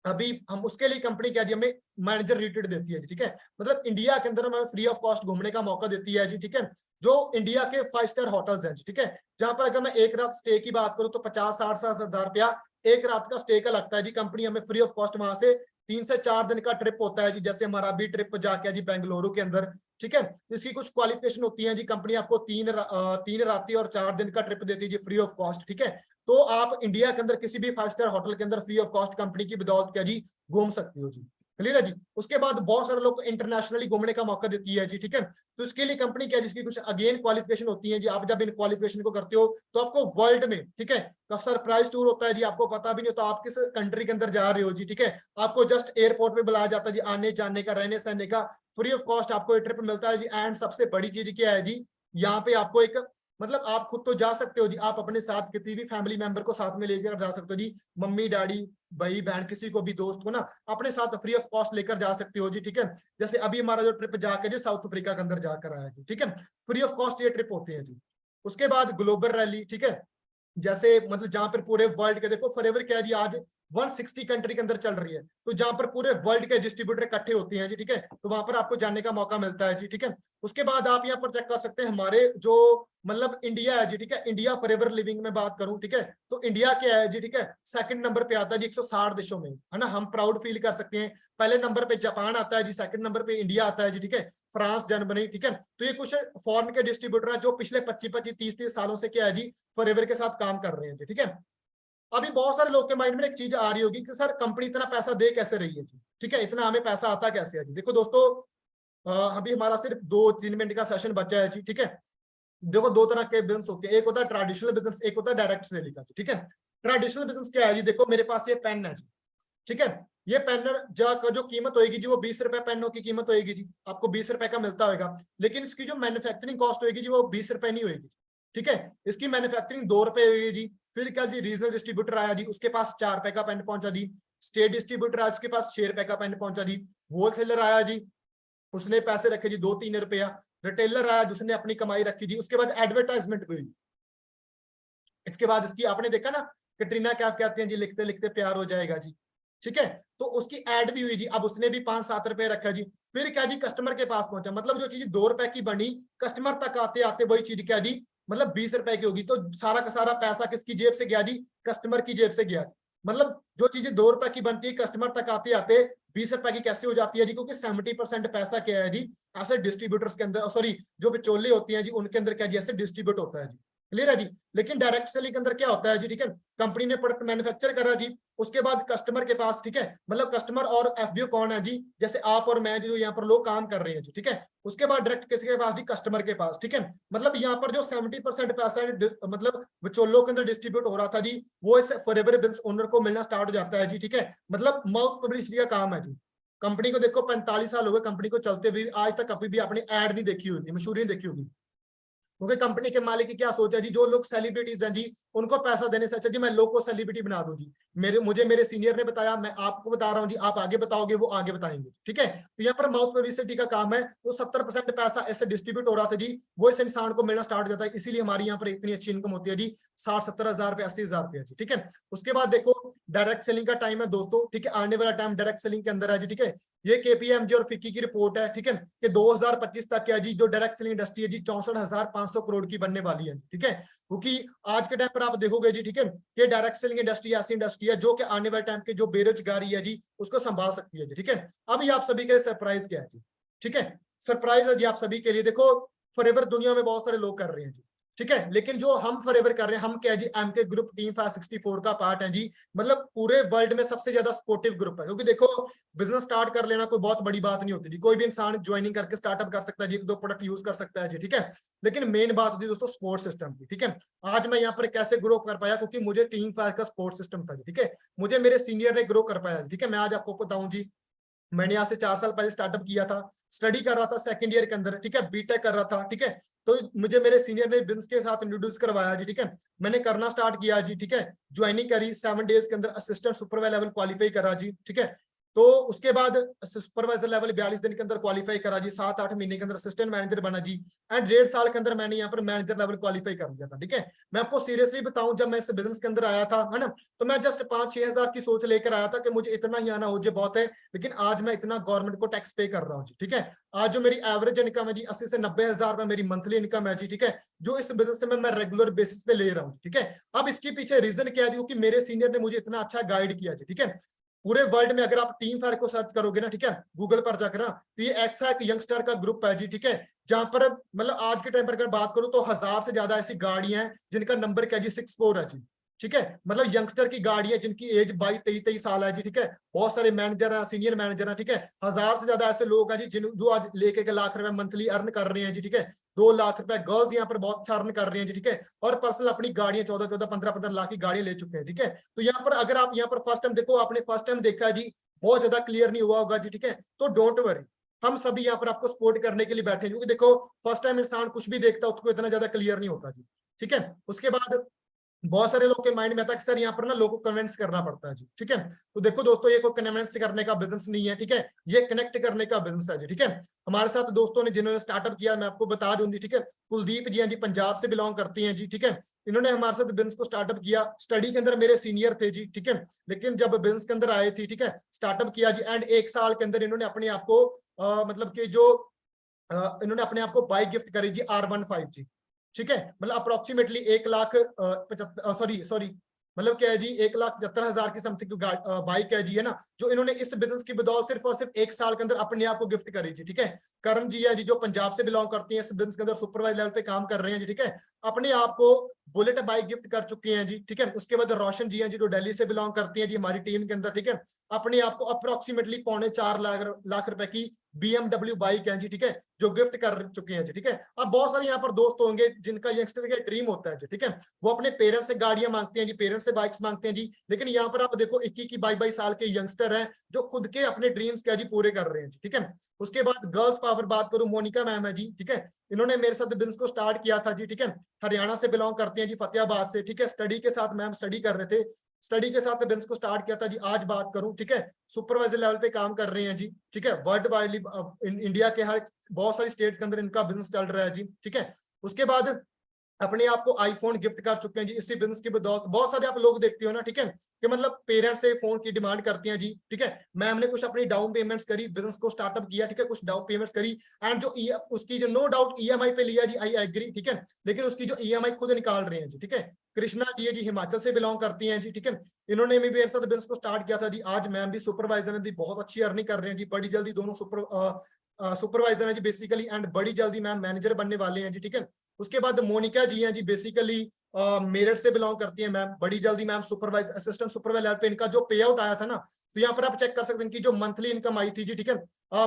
अभी हम उसके लिए कंपनी क्या जी, हमें मैनेजर रेटेड देती है जी। ठीक है, मतलब इंडिया के अंदर हमें फ्री ऑफ कॉस्ट घूमने का मौका देती है जी। ठीक है, जो इंडिया के 5 स्टार होटल्स हैं जी। ठीक है, जहां पर अगर मैं एक रात स्टे की बात करूं तो 50-60 हजार रुपया एक रात का स्टे का लगता है जी। कंपनी हमें फ्री ऑफ कॉस्ट वहां से 3 से 4 दिन का ट्रिप होता है जी। जैसे हमारा अभी ट्रिप जाके जी बेंगलुरु के अंदर। ठीक है, इसकी कुछ क्वालिफिकेशन होती है जी। कंपनी आपको 3 रातें और 4 दिन का ट्रिप देती है जी, फ्री ऑफ कॉस्ट। ठीक है, तो आप इंडिया के अंदर किसी भी 5 स्टार होटल के अंदर फ्री ऑफ कॉस्ट कंपनी की बदौलत क्या जी घूम सकते हो जी। क्लियर है जी। उसके बाद बहुत सारे लोग इंटरनेशनली घूमने का मौका देती है जी। ठीक है, तो इसके लिए कंपनी क्या है, जिसकी कुछ अगेन क्वालिफिकेशन होती है जी। आप जब इन क्वालिफिकेशन को करते हो तो आपको वर्ल्ड में, ठीक है, सरप्राइज टूर होता है जी। आपको पता भी नहीं होता आप किस कंट्री के अंदर जा रहे हो जी। ठीक है, आपको जस्ट एयरपोर्ट पे बुलाया जाता है जी, आने जाने का, रहने सहने का फ्री ऑफ कॉस्ट आपको ट्रिप मिलता है जी। एंड सबसे बड़ी चीज क्या है जी, यहाँ पे आपको एक, मतलब आप खुद तो जा सकते हो जी, आप अपने साथ किसी भी फैमिली मेंबर को साथ में लेकर जा सकते हो जी। मम्मी डैडी भाई बहन किसी को भी, दोस्त को ना अपने साथ फ्री ऑफ कॉस्ट लेकर जा सकते हो जी। ठीक है, जैसे अभी हमारा जो ट्रिप जाकर जी साउथ अफ्रीका के अंदर जाकर आया जी। ठीक है, फ्री ऑफ कॉस्ट ये ट्रिप होते हैं जी। उसके बाद ग्लोबल रैली, ठीक है, जैसे मतलब जहां पर पूरे वर्ल्ड के, देखो फॉरएवर क्या है जी, आज 160 कंट्री के अंदर चल रही है, तो जहां पर पूरे वर्ल्ड के डिस्ट्रीब्यूटर इकट्ठे होते हैं जी। ठीक है, तो वहां पर आपको जाने का मौका मिलता है जी। ठीक है, उसके बाद आप यहाँ पर चेक कर सकते हैं हमारे जो मतलब इंडिया है जी। ठीक है, इंडिया फॉरएवर लिविंग में बात करूं, ठीक है, तो इंडिया क्या है जी, ठीक है, सेकंड नंबर पे आता है जी 160 देशों में, है ना। हम प्राउड फील कर सकते हैं। पहले नंबर पे जापान आता है जी, सेकंड नंबर पे इंडिया आता है जी। ठीक है, फ्रांस, जर्मनी। ठीक है, तो ये कुछ फॉरेन के डिस्ट्रीब्यूटर है जो पिछले 25-25 30-30 सालों से क्या है जी फॉरएवर के साथ काम कर रहे हैं जी। ठीक है, अभी बहुत सारे लोग के माइंड में एक चीज आ रही होगी कि सर कंपनी इतना पैसा दे कैसे रही है जी। ठीक है, इतना हमें पैसा आता कैसे है जी। देखो दोस्तों, अभी हमारा सिर्फ 2-3 मिनट का सेशन बचा है जी। ठीक है, देखो दो तरह के बिजनेस होते हैं, एक होता है ट्रेडिशनल बिजनेस, एक होता है डायरेक्ट सेलिंग का जी। ठीक है, ट्रेडिशनल बिजनेस क्या है जी, देखो मेरे पास ये पेन है जी। ठीक है, ये पेन जो कीमत होगी जी वो 20 रुपए पेन की कीमत होगी जी, आपको 20 रुपए का मिलता होगा। लेकिन इसकी जो मैन्युफैक्चरिंग कॉस्ट होगी जी वो 20 रुपए नहीं होगी। ठीक है, इसकी मैन्युफैक्चरिंग 2 रुपए होगी जी। फिर क्या जी, रीजनल डिस्ट्रीब्यूटर आया जी, उसके पास 4 रुपए का पेन पहुंचा दी। स्टेट डिस्ट्रीब्यूटर आया, उसके पास 6 रुपए का पेन पहुंचा दी। होलसेलर आया जी, उसने पैसे रखे जी 2-3 रुपया। रिटेलर आया जिसने अपनी कमाई रखी जी। उसके बाद एडवर्टाइजमेंट हुई। इसके बाद इसकी आपने देखा ना, कैटरीना कैफ कहते हैं जी, लिखते लिखते प्यार हो जाएगा जी। ठीक है, तो उसकी एड भी हुई जी, अब उसने भी 5-7 रुपए रखा जी। फिर क्या जी, कस्टमर के पास पहुंचा, मतलब जो चीज 2 रुपए की बनी, कस्टमर तक आते आते वही चीज क्या जी, मतलब 20 रुपए की होगी। तो सारा का सारा पैसा किसकी जेब से गया जी, कस्टमर की जेब से गया। मतलब जो चीजें 2 रुपए की बनती है, कस्टमर तक आते आते 20 रुपए की कैसे हो जाती है जी, क्योंकि 70% पैसा क्या है जी, ऐसे डिस्ट्रीब्यूटर्स के अंदर, सॉरी जो विचोले होती हैं जी उनके अंदर क्या जी ऐसे डिस्ट्रीब्यूट होता है जी। क्लियर है जी। लेकिन डायरेक्ट सेलिंग के अंदर क्या होता है जी, ठीक है, कंपनी ने प्रोडक्ट मैन्युफैक्चर करा जी, उसके बाद कस्टमर के पास, ठीक है, मतलब कस्टमर और एफबीओ कौन है जी, जैसे आप और मैं जो यहाँ पर लोग काम कर रहे हैं जी। ठीक है, उसके बाद डायरेक्ट किसी के पास जी, कस्टमर के पास। ठीक है, मतलब यहाँ पर जो 70% पैसा मतलब विचोलों के अंदर डिस्ट्रीब्यूट हो रहा था जी, वो इस फॉरएवर बिजनेस ओनर को मिलना स्टार्ट हो जाता है जी। ठीक है, मतलब माउथ पब्लिसिटी का काम है जी। कंपनी को देखो 45 साल हो गए कंपनी को चलते हुए, आज तक कभी भी आपने एड नहीं देखी होगी, मशहूरी नहीं देखी होगी। क्योंकि कंपनी के मालिक की क्या सोच है जी, जो लोग सेलिब्रिटीज हैं जी उनको पैसा देने से अच्छा जी मैं लोग को सेलिब्रिटी बना दूं जी। मुझे मेरे सीनियर ने बताया, मैं आपको बता रहा हूँ जी, आप आगे बताओगे वो आगे बताएंगे। ठीक है, तो यहाँ पर माउथ पब्लिसिटी का काम है, तो 70% पैसा ऐसे डिस्ट्रीब्यूट हो रहा था जी, वो इस इंसान को मिलना स्टार्ट हो जाता है। इसीलिए हमारी यहाँ पर इतनी अच्छी इनकम होती है जी, 60-70 हजार रुपए, 80 हजार रुपया जी। ठीक है, उसके बाद देखो डायरेक्ट सेलिंग का टाइम है दोस्तों। ठीक है, आने वाला टाइम डायरेक्ट सेलिंग के अंदर है जी। ठीक है, ये केपीएमजी और फिक्की की रिपोर्ट है। ठीक है, कि 2025 तक क्या जी जो डायरेक्ट सेलिंग इंडस्ट्री है जी 64,500 करोड़ की बनने वाली है। ठीक है, क्योंकि आज के टाइम पर आप देखोगे जी, ठीक है, कि डायरेक्ट सेलिंग इंडस्ट्री ऐसी इंडस्ट्री है जो कि आने वाले टाइम के जो बेरोजगारी है जी उसको संभाल सकती है जी। ठीक है, अभी आप सभी के सरप्राइज क्या है जी, ठीक है, सरप्राइज है जी आप सभी के लिए। देखो फॉरएवर दुनिया में बहुत सारे लोग कर रहे हैं जी। ठीक है, लेकिन जो हम फॉरएवर कर रहे हैं, हम क्या है जी, एमके ग्रुप टीम 564 का पार्ट है जी। मतलब पूरे वर्ल्ड में सबसे ज्यादा सपोर्टिव ग्रुप है, क्योंकि देखो बिजनेस स्टार्ट कर लेना कोई बहुत बड़ी बात नहीं होती जी, कोई भी इंसान ज्वाइनिंग करके स्टार्टअप कर सकता है जी, 1-2 प्रोडक्ट यूज कर सकता है जी। ठीक है, लेकिन मेन बात होती है दोस्तों सपोर्ट सिस्टम की। ठीक है, आज मैं यहाँ पर कैसे ग्रो कर पाया, क्योंकि मुझे टीम 5 का सपोर्ट सिस्टम था जी। ठीक है, मुझे मेरे सीनियर ने ग्रो कर पाया। ठीक है, मैं आज आपको बताऊं जी, मैंने यहाँ से 4 साल पहले स्टार्टअप किया था, स्टडी कर रहा था सेकंड ईयर के अंदर, ठीक है, बीटेक कर रहा था, ठीक है। तो मुझे मेरे सीनियर ने बिजनेस के साथ इंट्रोड्यूस करवाया जी, ठीक है। मैंने करना स्टार्ट किया जी, ठीक है। ज्वाइनिंग करी, 7 डेज के अंदर असिस्टेंट सुपरवाइजर लेवल क्वालिफाई करा जी, ठीक है। तो उसके बाद सुपरवाइजर लेवल 42 दिन के अंदर क्वालिफाई करा जी, 7-8 महीने के अंदर असिस्टेंट मैनेजर बना जी, एंड 1.5 साल के अंदर मैंने यहाँ पर मैनेजर लेवल क्वालिफाई कर लिया था, ठीक है। मैं आपको सीरियसली बताऊं, जब मैं इस बिजनेस के अंदर आया था, है ना, तो मैं जस्ट 5-6 हजार की सोच लेकर आया था कि मुझे इतना ही आना हो जाए बहुत है, लेकिन आज मैं इतना गवर्नमेंट को टैक्स पे कर रहा हूँ जी, ठीक है। आज जो मेरी एवरेज इनकम है जी 80 से 90 हजार में मेरी मंथली इनकम है जी, ठीक है, जो इस बिजनेस से मैं रेगुलर बेसिस पे ले रहा हूँ, ठीक है। अब इसके पीछे रीजन क्या है, क्योंकि मेरे सीनियर ने मुझे इतना अच्छा गाइड किया जी, ठीक है। पूरे वर्ल्ड में अगर आप टीम फायर को सर्च करोगे ना, ठीक है, गूगल पर जाकर ना, तो ये एक्सा एक यंगस्टर का ग्रुप है जी, ठीक है, जहां पर मतलब आज के टाइम पर अगर बात करूं तो 1000 से ज्यादा ऐसी गाड़ियां हैं जिनका नंबर क्या जी 64 है जी, ठीक है। मतलब यंगस्टर की गाड़ी है जिनकी एज 22-23 साल है जी, ठीक है। बहुत सारे मैनेजर हैं, सीनियर मैनेजर हैं, ठीक है। 1000 से ज्यादा ऐसे लोग हैं जी जिन जो आज लेके लाख रुपए मंथली अर्न कर रहे हैं जी, ठीक है। 2 लाख रुपए गर्ल्स यहाँ पर बहुत अच्छा अर्न कर रही हैं जी, ठीक है। और पर्सनल अपनी गाड़ियां 14-14, 15-15 लाख की गाड़ियां ले चुके हैं, ठीक है। तो यहाँ पर अगर आप यहाँ पर फर्स्ट टाइम देखो, आपने फर्स्ट टाइम देखा है जी, बहुत ज्यादा क्लियर नहीं हुआ होगा जी, ठीक है। तो डोंट वरी, हम सभी यहाँ पर आपको सपोर्ट करने के लिए बैठे हैं, क्योंकि देखो फर्स्ट टाइम इंसान कुछ भी देखता है उसको इतना ज्यादा क्लियर नहीं होता जी, ठीक है। उसके बाद बहुत सारे लोग के माइंड में आता है कि सर यहाँ पर ना लोगों को कन्विंस करना पड़ता है जी, ठीक है। तो देखो दोस्तों, ये कोई कन्विंस करने का बिजनेस नहीं है, ठीक है, ये कनेक्ट करने का बिजनेस है जी, ठीक है। हमारे साथ दोस्तों ने जिन्होंने स्टार्टअप किया, मैं आपको बता दूं जी, ठीक है, कुलदीप जी हैं जी, पंजाब से बिलोंग करती हैं जी, ठीक है। इन्होंने हमारे साथ बिजनेस को स्टार्टअप किया, स्टडी के अंदर मेरे सीनियर थे जी, ठीक है, लेकिन जब बिजनेस के अंदर आए थे, ठीक है, स्टार्टअप किया जी, एंड 1 साल के अंदर इन्होंने अपने आप को मतलब कि जो इन्होंने अपने आप को बाइक गिफ्ट करी जी, R15 जी, ठीक है। मतलब अप्रोक्सीमेटली 1,75,000 सॉरी सॉरी, मतलब क्या है जी, 1,75,000 की समथिंग बाइक है जी, है ना, जो इन्होंने इस बिजनेस की बदौलत सिर्फ और सिर्फ 1 साल के अंदर अपने आप को गिफ्ट करी जी, ठीक है। करण जी है जी, जो पंजाब से बिलोंग करती हैं, इस बिजनेस के अंदर सुपरवाइजर लेवल पे काम कर रहे हैं जी, ठीक है, अपने आप को बुलेट बाइक गिफ्ट कर चुके हैं जी, ठीक है। उसके बाद रोशन जी हैं जी, जो दिल्ली से बिलोंग करती हैं जी, हमारी टीम के अंदर, ठीक है, अपने आप को अप्रोक्सीमेटली 3.25 लाख रुपए की BMW बाइक है जी, ठीक है, जो गिफ्ट कर चुके हैं जी, ठीक है। अब बहुत सारे यहाँ पर दोस्त होंगे जिनका यंगस्टर का ड्रीम होता है जी, ठीक है, वो अपने पेरेंट्स से गाड़ियां मांगते हैं जी, पेरेंट्स से बाइक्स मांगते हैं जी, लेकिन यहाँ पर आप देखो 21-22 साल के यंगस्टर हैं जो खुद के अपने ड्रीम्स क्या जी पूरे कर रहे हैं जी, ठीक है। उसके बाद गर्ल्स पावर बात करूं, मोनिका मैम है जी, ठीक है, इन्होंने मेरे साथ बिजनेस को स्टार्ट किया था जी, ठीक है। हरियाणा से बिलोंग करते हैं जी, फतेहाबाद से, ठीक है। स्टडी के साथ मैम स्टडी कर रहे थे, स्टडी के साथ बिजनेस को स्टार्ट किया था जी। आज बात करूं, ठीक है, सुपरवाइजर लेवल पे काम कर रहे हैं जी, ठीक है। वर्ल्ड वाइडली इंडिया के हर बहुत सारी स्टेट्स के अंदर इनका बिजनेस चल रहा है जी, ठीक है। उसके बाद अपने आप को आईफोन गिफ्ट कर चुके हैं जी, इसी बिजनेस की बदौलत। बहुत सारे आप लोग देखते हो ना, ठीक है, कि मतलब पेरेंट्स से फोन की डिमांड करते हैं जी, ठीक है। मैम ने कुछ अपनी डाउन पेमेंट्स करी, बिजनेस को स्टार्टअप किया, ठीक है, कुछ डाउन पेमेंट्स करी, एंड जो उसकी जो नो डाउट ईएमआई पे लिया जी, आई एग्री, ठीक है, लेकिन उसकी जो ईएमआई खुद निकाल रहे हैं जी, ठीक है। कृष्णा जी है जी, हिमाचल से बिलोंग करती हैं जी, ठीक है, इन्होंने भी मेरे साथ बिजनेस को स्टार्ट किया था जी। आज मैम भी सुपरवाइजर है जी, बहुत अच्छी अर्निंग कर रहे हैं जी, बड़ी जल्दी दोनों सुपरवाइजर है जी बेसिकली, एंड बड़ी जल्दी मैम मैनेजर बनने वाले हैं जी, ठीक है। उसके बाद मोनिका जी हैं जी, बेसिकली मेरठ से बिलोंग करती हैं मैम, बड़ी जल्दी मैम सुपरवाइजर असिस्टेंट सुपरवाइजर पे इनका जो पे आउट आया था ना, तो यहाँ पर आप चेक कर सकते हैं इनकी जो मंथली इनकम आई थी जी, ठीक है,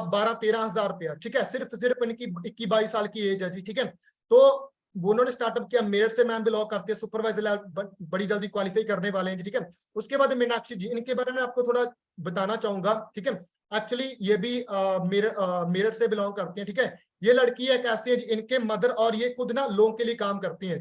12-13 हजार रुपया, ठीक है, सिर्फ इनकी 21-22 साल की एज है जी, ठीक है। तो उन्होंने स्टार्टअप किया, मेरठ से मैम बिलोंग करते हैं, सुपरवाइजर लेवल बड़ी जल्दी क्वालिफाई करने वाले हैं जी, ठीक है। उसके बाद मीनाक्षी जी, इनके बारे में आपको थोड़ा बताना चाहूंगा, ठीक है। एक्चुअली ये भी मेरठ से बिलोंग करती हैं, ठीक है। ये लड़की एक ऐसी है, इनके मदर और ये खुद ना लोगों के लिए काम करती हैं,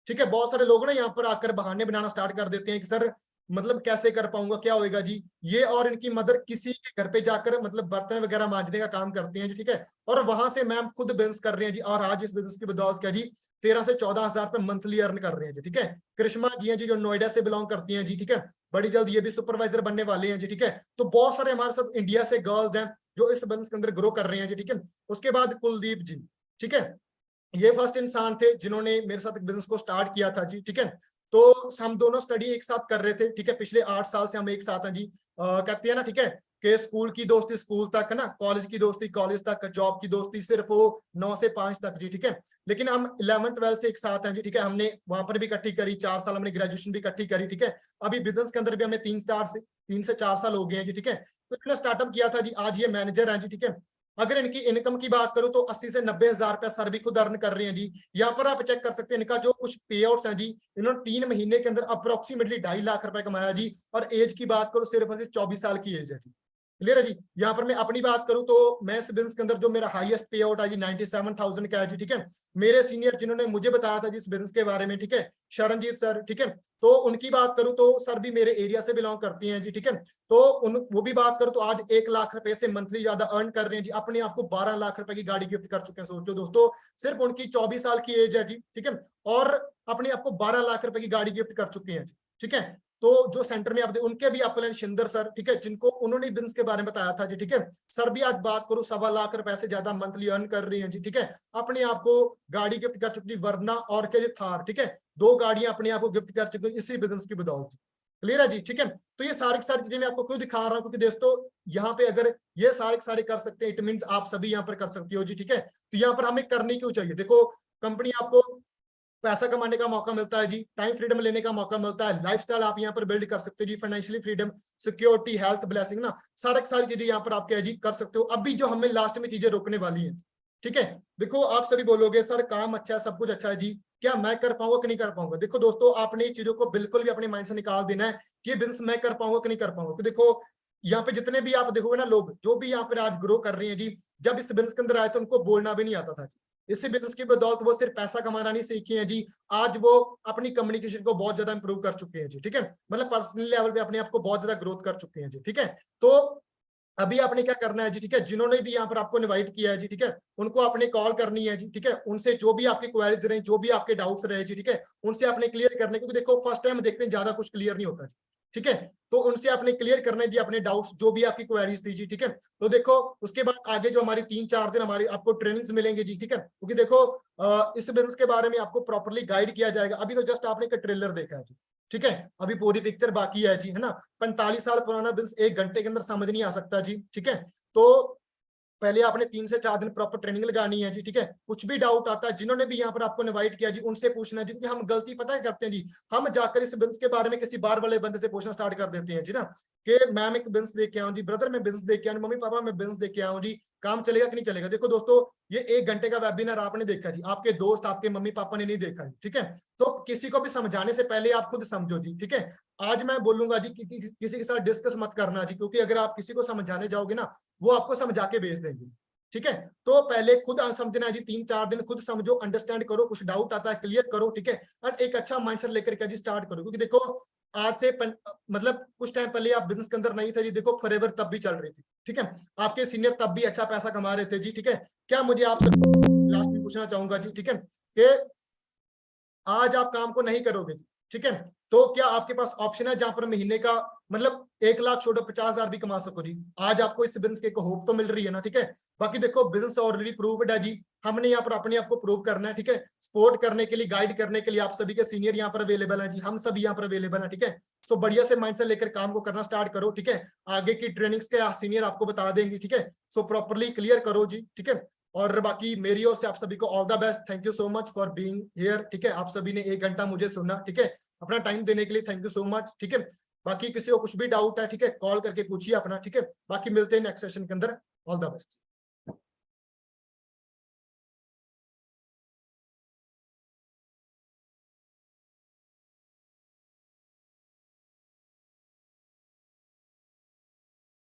ठीक है। बहुत सारे लोग ना यहाँ पर आकर बहाने बनाना स्टार्ट कर देते हैं कि सर मतलब कैसे कर पाऊंगा, क्या होएगा जी। ये और इनकी मदर किसी के घर पे जाकर मतलब बर्तन वगैरह मांजने का काम करते हैं जी, ठीक है, और वहां से मैम खुद बिजनेस कर रहे हैं जी, और आज इस बिजनेस की बदौलत क्या जी 13 से 14 हजार रुपए मंथली अर्न कर रहे हैं जी, ठीक है। कृष्णा जी हैं जी, जो नोएडा से बिलोंग करती हैं जी, ठीक है, बड़ी जल्द ये भी सुपरवाइजर बनने वाले हैं जी, ठीक है। तो बहुत सारे हमारे साथ इंडिया से गर्ल्स हैं जो इस बिजनेस के अंदर ग्रो कर रहे हैं जी, ठीक है। उसके बाद कुलदीप जी, ठीक है, ये फर्स्ट इंसान थे जिन्होंने मेरे साथ बिजनेस को स्टार्ट किया था जी, ठीक है। तो हम दोनों स्टडी एक साथ कर रहे थे, ठीक है, पिछले 8 साल से हम एक साथ हैं जी। कहते हैं ना, ठीक है, कि स्कूल की दोस्ती स्कूल तक है ना, कॉलेज की दोस्ती कॉलेज तक, जॉब की दोस्ती सिर्फ वो 9 से 5 तक जी, ठीक है। लेकिन हम 11th-12th से एक साथ हैं जी, ठीक है, हमने वहां पर भी इकट्ठी करी, 4 साल हमने ग्रेजुएशन भी इकट्ठी करी, ठीक है। अभी बिजनेस के अंदर भी हमें 3 से 4 साल हो गए हैं जी, ठीक है। तो इन्होंने स्टार्टअप किया था जी, आज ये मैनेजर हैं जी, ठीक है। अगर इनकी इनकम की बात करूं तो 80 से 90 हजार रुपया सर भी खुद अर्न कर रहे हैं जी। यहाँ पर आप चेक कर सकते हैं इनका जो कुछ पे आउट्स हैं जी, इन्होंने 3 महीने के अंदर अप्रोक्सीमेटली 2.5 लाख रुपए कमाया जी, और एज की बात करो सिर्फ 24 साल की एज है जी। क्लियर है जी। यहाँ पर मैं अपनी बात करूं तो मैं इस बिजनेस के अंदर जो मेरा हाईएस्ट पे आउट है जी 97,000 का है जी, ठीक है। मेरे सीनियर जिन्होंने मुझे बताया था जी इस बिजनेस के बारे में, ठीक है, शरणजीत सर, ठीक है, तो उनकी बात करूं तो सर भी मेरे एरिया से बिलोंग करती हैं जी, ठीक है। तो वो भी बात करूं तो आज 1 लाख रुपए से मंथली ज्यादा अर्न कर रहे हैं जी, अपने आप को 12 लाख रुपए की गाड़ी गिफ्ट कर चुके हैं। सोचो दोस्तों, सिर्फ उनकी 24 साल की एज है जी, ठीक है, और अपने आप को 12 लाख रुपए की गाड़ी गिफ्ट कर चुके हैं जी, ठीक है। तो जो सेंटर में आप उनके भी अपलन शिंदर सर, ठीक है, जिनको उन्होंने बिजनेस के बारे में बताया था जी, ठीक है, सर भी आज बात करूं 1.25 लाख रुपए से ज्यादा मंथली अर्न कर रही हैं जी, ठीक है, अपने आप को गाड़ी गिफ्ट कर चुकी, वरना और क्या, थार, ठीक है, 2 गाड़ियां अपने आप को गिफ्ट कर चुकी इसी बिजनेस की बदौलत। क्लियर है जी, ठीक है। तो ये सारी चीजें मैं आपको क्यों दिखा रहा हूँ, क्योंकि दोस्तों यहाँ पे अगर ये सारे कर सकते हैं, इट मीन आप सभी यहाँ पर कर सकती हो जी, ठीक है। तो यहाँ पर हमें करनी क्यों चाहिए, देखो कंपनी आपको पैसा कमाने का मौका मिलता है जी, टाइम फ्रीडम लेने का मौका मिलता है, लाइफस्टाइल आप यहाँ पर बिल्ड कर सकते हो जी, financially freedom, security, health, blessing ना, सारी चीजें यहाँ पर आप क्या जी कर सकते हो। अभी जो हमें लास्ट में चीजें रोकने वाली है, ठीक है। देखो आप सभी बोलोगे सर काम अच्छा है, सब कुछ अच्छा है जी, क्या मैं कर पाऊंगा कि नहीं कर पाऊंगा। देखो दोस्तों, आपने ये चीजों को बिल्कुल भी अपने माइंड से निकाल देना है कि बिजनेस मैं कर पाऊंगा कि नहीं कर पाऊंगा। तो देखो यहाँ पे जितने भी आप देखोगे ना लोग जो भी यहाँ पर आज ग्रो कर रहे हैं जी, जब इस बिजनेस के अंदर आए तो उनको बोलना भी नहीं आता था जी। इसी बिजनेस की बदौलत वो सिर्फ पैसा कमाना नहीं सीखे हैं जी, आज वो अपनी कम्युनिकेशन को बहुत ज्यादा इंप्रूव कर चुके हैं जी, ठीक है, मतलब पर्सनल लेवल पे अपने आप को बहुत ज्यादा ग्रोथ कर चुके हैं जी, ठीक है। तो अभी आपने क्या करना है जी, ठीक है, जिन्होंने भी यहाँ पर आपको इनवाइट किया है जी, ठीक है, उनको आपने कॉल करनी है जी, ठीक है, उनसे जो भी आपकी क्वेरीज रहे, जो भी आपके डाउट्स रहे जी, ठीक है, उनसे आपने क्लियर करने, क्योंकि देखो फर्स्ट टाइम देखते हैं ज्यादा कुछ क्लियर नहीं होता जी, ठीक है। तो उनसे आपने क्लियर करना है जी अपने डाउट्स, जो भी आपकी क्वेरीज थी जी, ठीक है। तो देखो उसके बाद आगे जो हमारी 3-4 दिन हमारी आपको ट्रेनिंग्स मिलेंगे जी, ठीक है, क्योंकि देखो इस बिजनेस के बारे में आपको प्रॉपर्ली गाइड किया जाएगा। अभी तो जस्ट आपने एक ट्रेलर देखा है जी, ठीक है, अभी पूरी पिक्चर बाकी है जी, है ना। 45 साल पुराना बिजनेस 1 घंटे के अंदर समझ नहीं आ सकता जी, ठीक है। तो पहले आपने 3 से 4 दिन प्रॉपर ट्रेनिंग लगानी है जी, ठीक है। कुछ भी डाउट आता है, जिन्होंने भी यहाँ पर आपको इनवाइट किया जी, उनसे पूछना है जी, क्योंकि हम गलती पता है करते हैं जी, हम जाकर इस बिजनेस के बारे में किसी बार वाले बंदे से पूछना स्टार्ट कर देते हैं जी ना, कि मैम एक बिजनेस देख के आऊँ जी, ब्रदर मैं बिजनेस देख के आऊँ, मम्मी पापा मैं बिजनेस देख के आऊँ जी, काम चलेगा कि नहीं चलेगा। देखो दोस्तों, ये 1 घंटे का वेबिनार आपने देखा जी, आपके दोस्त आपके मम्मी पापा ने नहीं देखा जी, ठीक है। तो किसी को भी समझाने से पहले आप खुद समझो जी, ठीक है। आज मैं बोलूंगा जी किसी के साथ डिस्कस मत करना जी, क्योंकि अगर आप किसी को समझाने जाओगे ना, वो आपको समझा के भेज देंगे, ठीक है। तो पहले खुद समझना है जी, 3-4 दिन खुद समझो, अंडरस्टैंड करो, कुछ डाउट आता है क्लियर करो, ठीक है, और एक अच्छा माइंडसेट लेकर के जी स्टार्ट करो। क्योंकि देखो आज से मतलब कुछ टाइम पहले आप बिजनेस के अंदर नहीं थे जी, देखो फॉरएवर तब भी चल रही थी, ठीक है, आपके सीनियर तब भी अच्छा पैसा कमा रहे थे जी, ठीक है। क्या मुझे आपसे लास्ट में पूछना चाहूंगा जी, ठीक है, कि आज आप काम को नहीं करोगे, ठीक है, तो क्या आपके पास ऑप्शन है जहां पर महीने का मतलब 1 लाख छोड़ो 50,000 भी कमा सको जी। आज आपको इस बिजनेस के होप तो मिल रही है ना, ठीक है। बाकी देखो बिजनेस ऑलरेडी प्रूव्ड है जी, हमने यहाँ पर अपने आप को प्रूव करना है, ठीक है। सपोर्ट करने के लिए, गाइड करने के लिए आप सभी के सीनियर यहाँ पर अवेलेबल है जी, हम सभी यहाँ पर अवेलेबल है, ठीक है। सो बढ़िया से माइंडसेट लेकर काम को करना स्टार्ट करो, ठीक है। आगे की ट्रेनिंग्स के सीनियर आपको बता देंगे, ठीक है। सो प्रॉपरली क्लियर करो जी, ठीक है। और बाकी मेरी ओर से आप सभी को all the best, thank you so much for being here, ठीक है। आप सभी ने 1 घंटा मुझे सुना, ठीक है, अपना टाइम देने के लिए थैंक यू सो मच, ठीक है। बाकी किसी को कुछ भी डाउट है, ठीक है, कॉल करके पूछिए अपना, ठीक है। बाकी मिलते हैं नेक्स्ट सेशन के अंदर, ऑल द बेस्ट।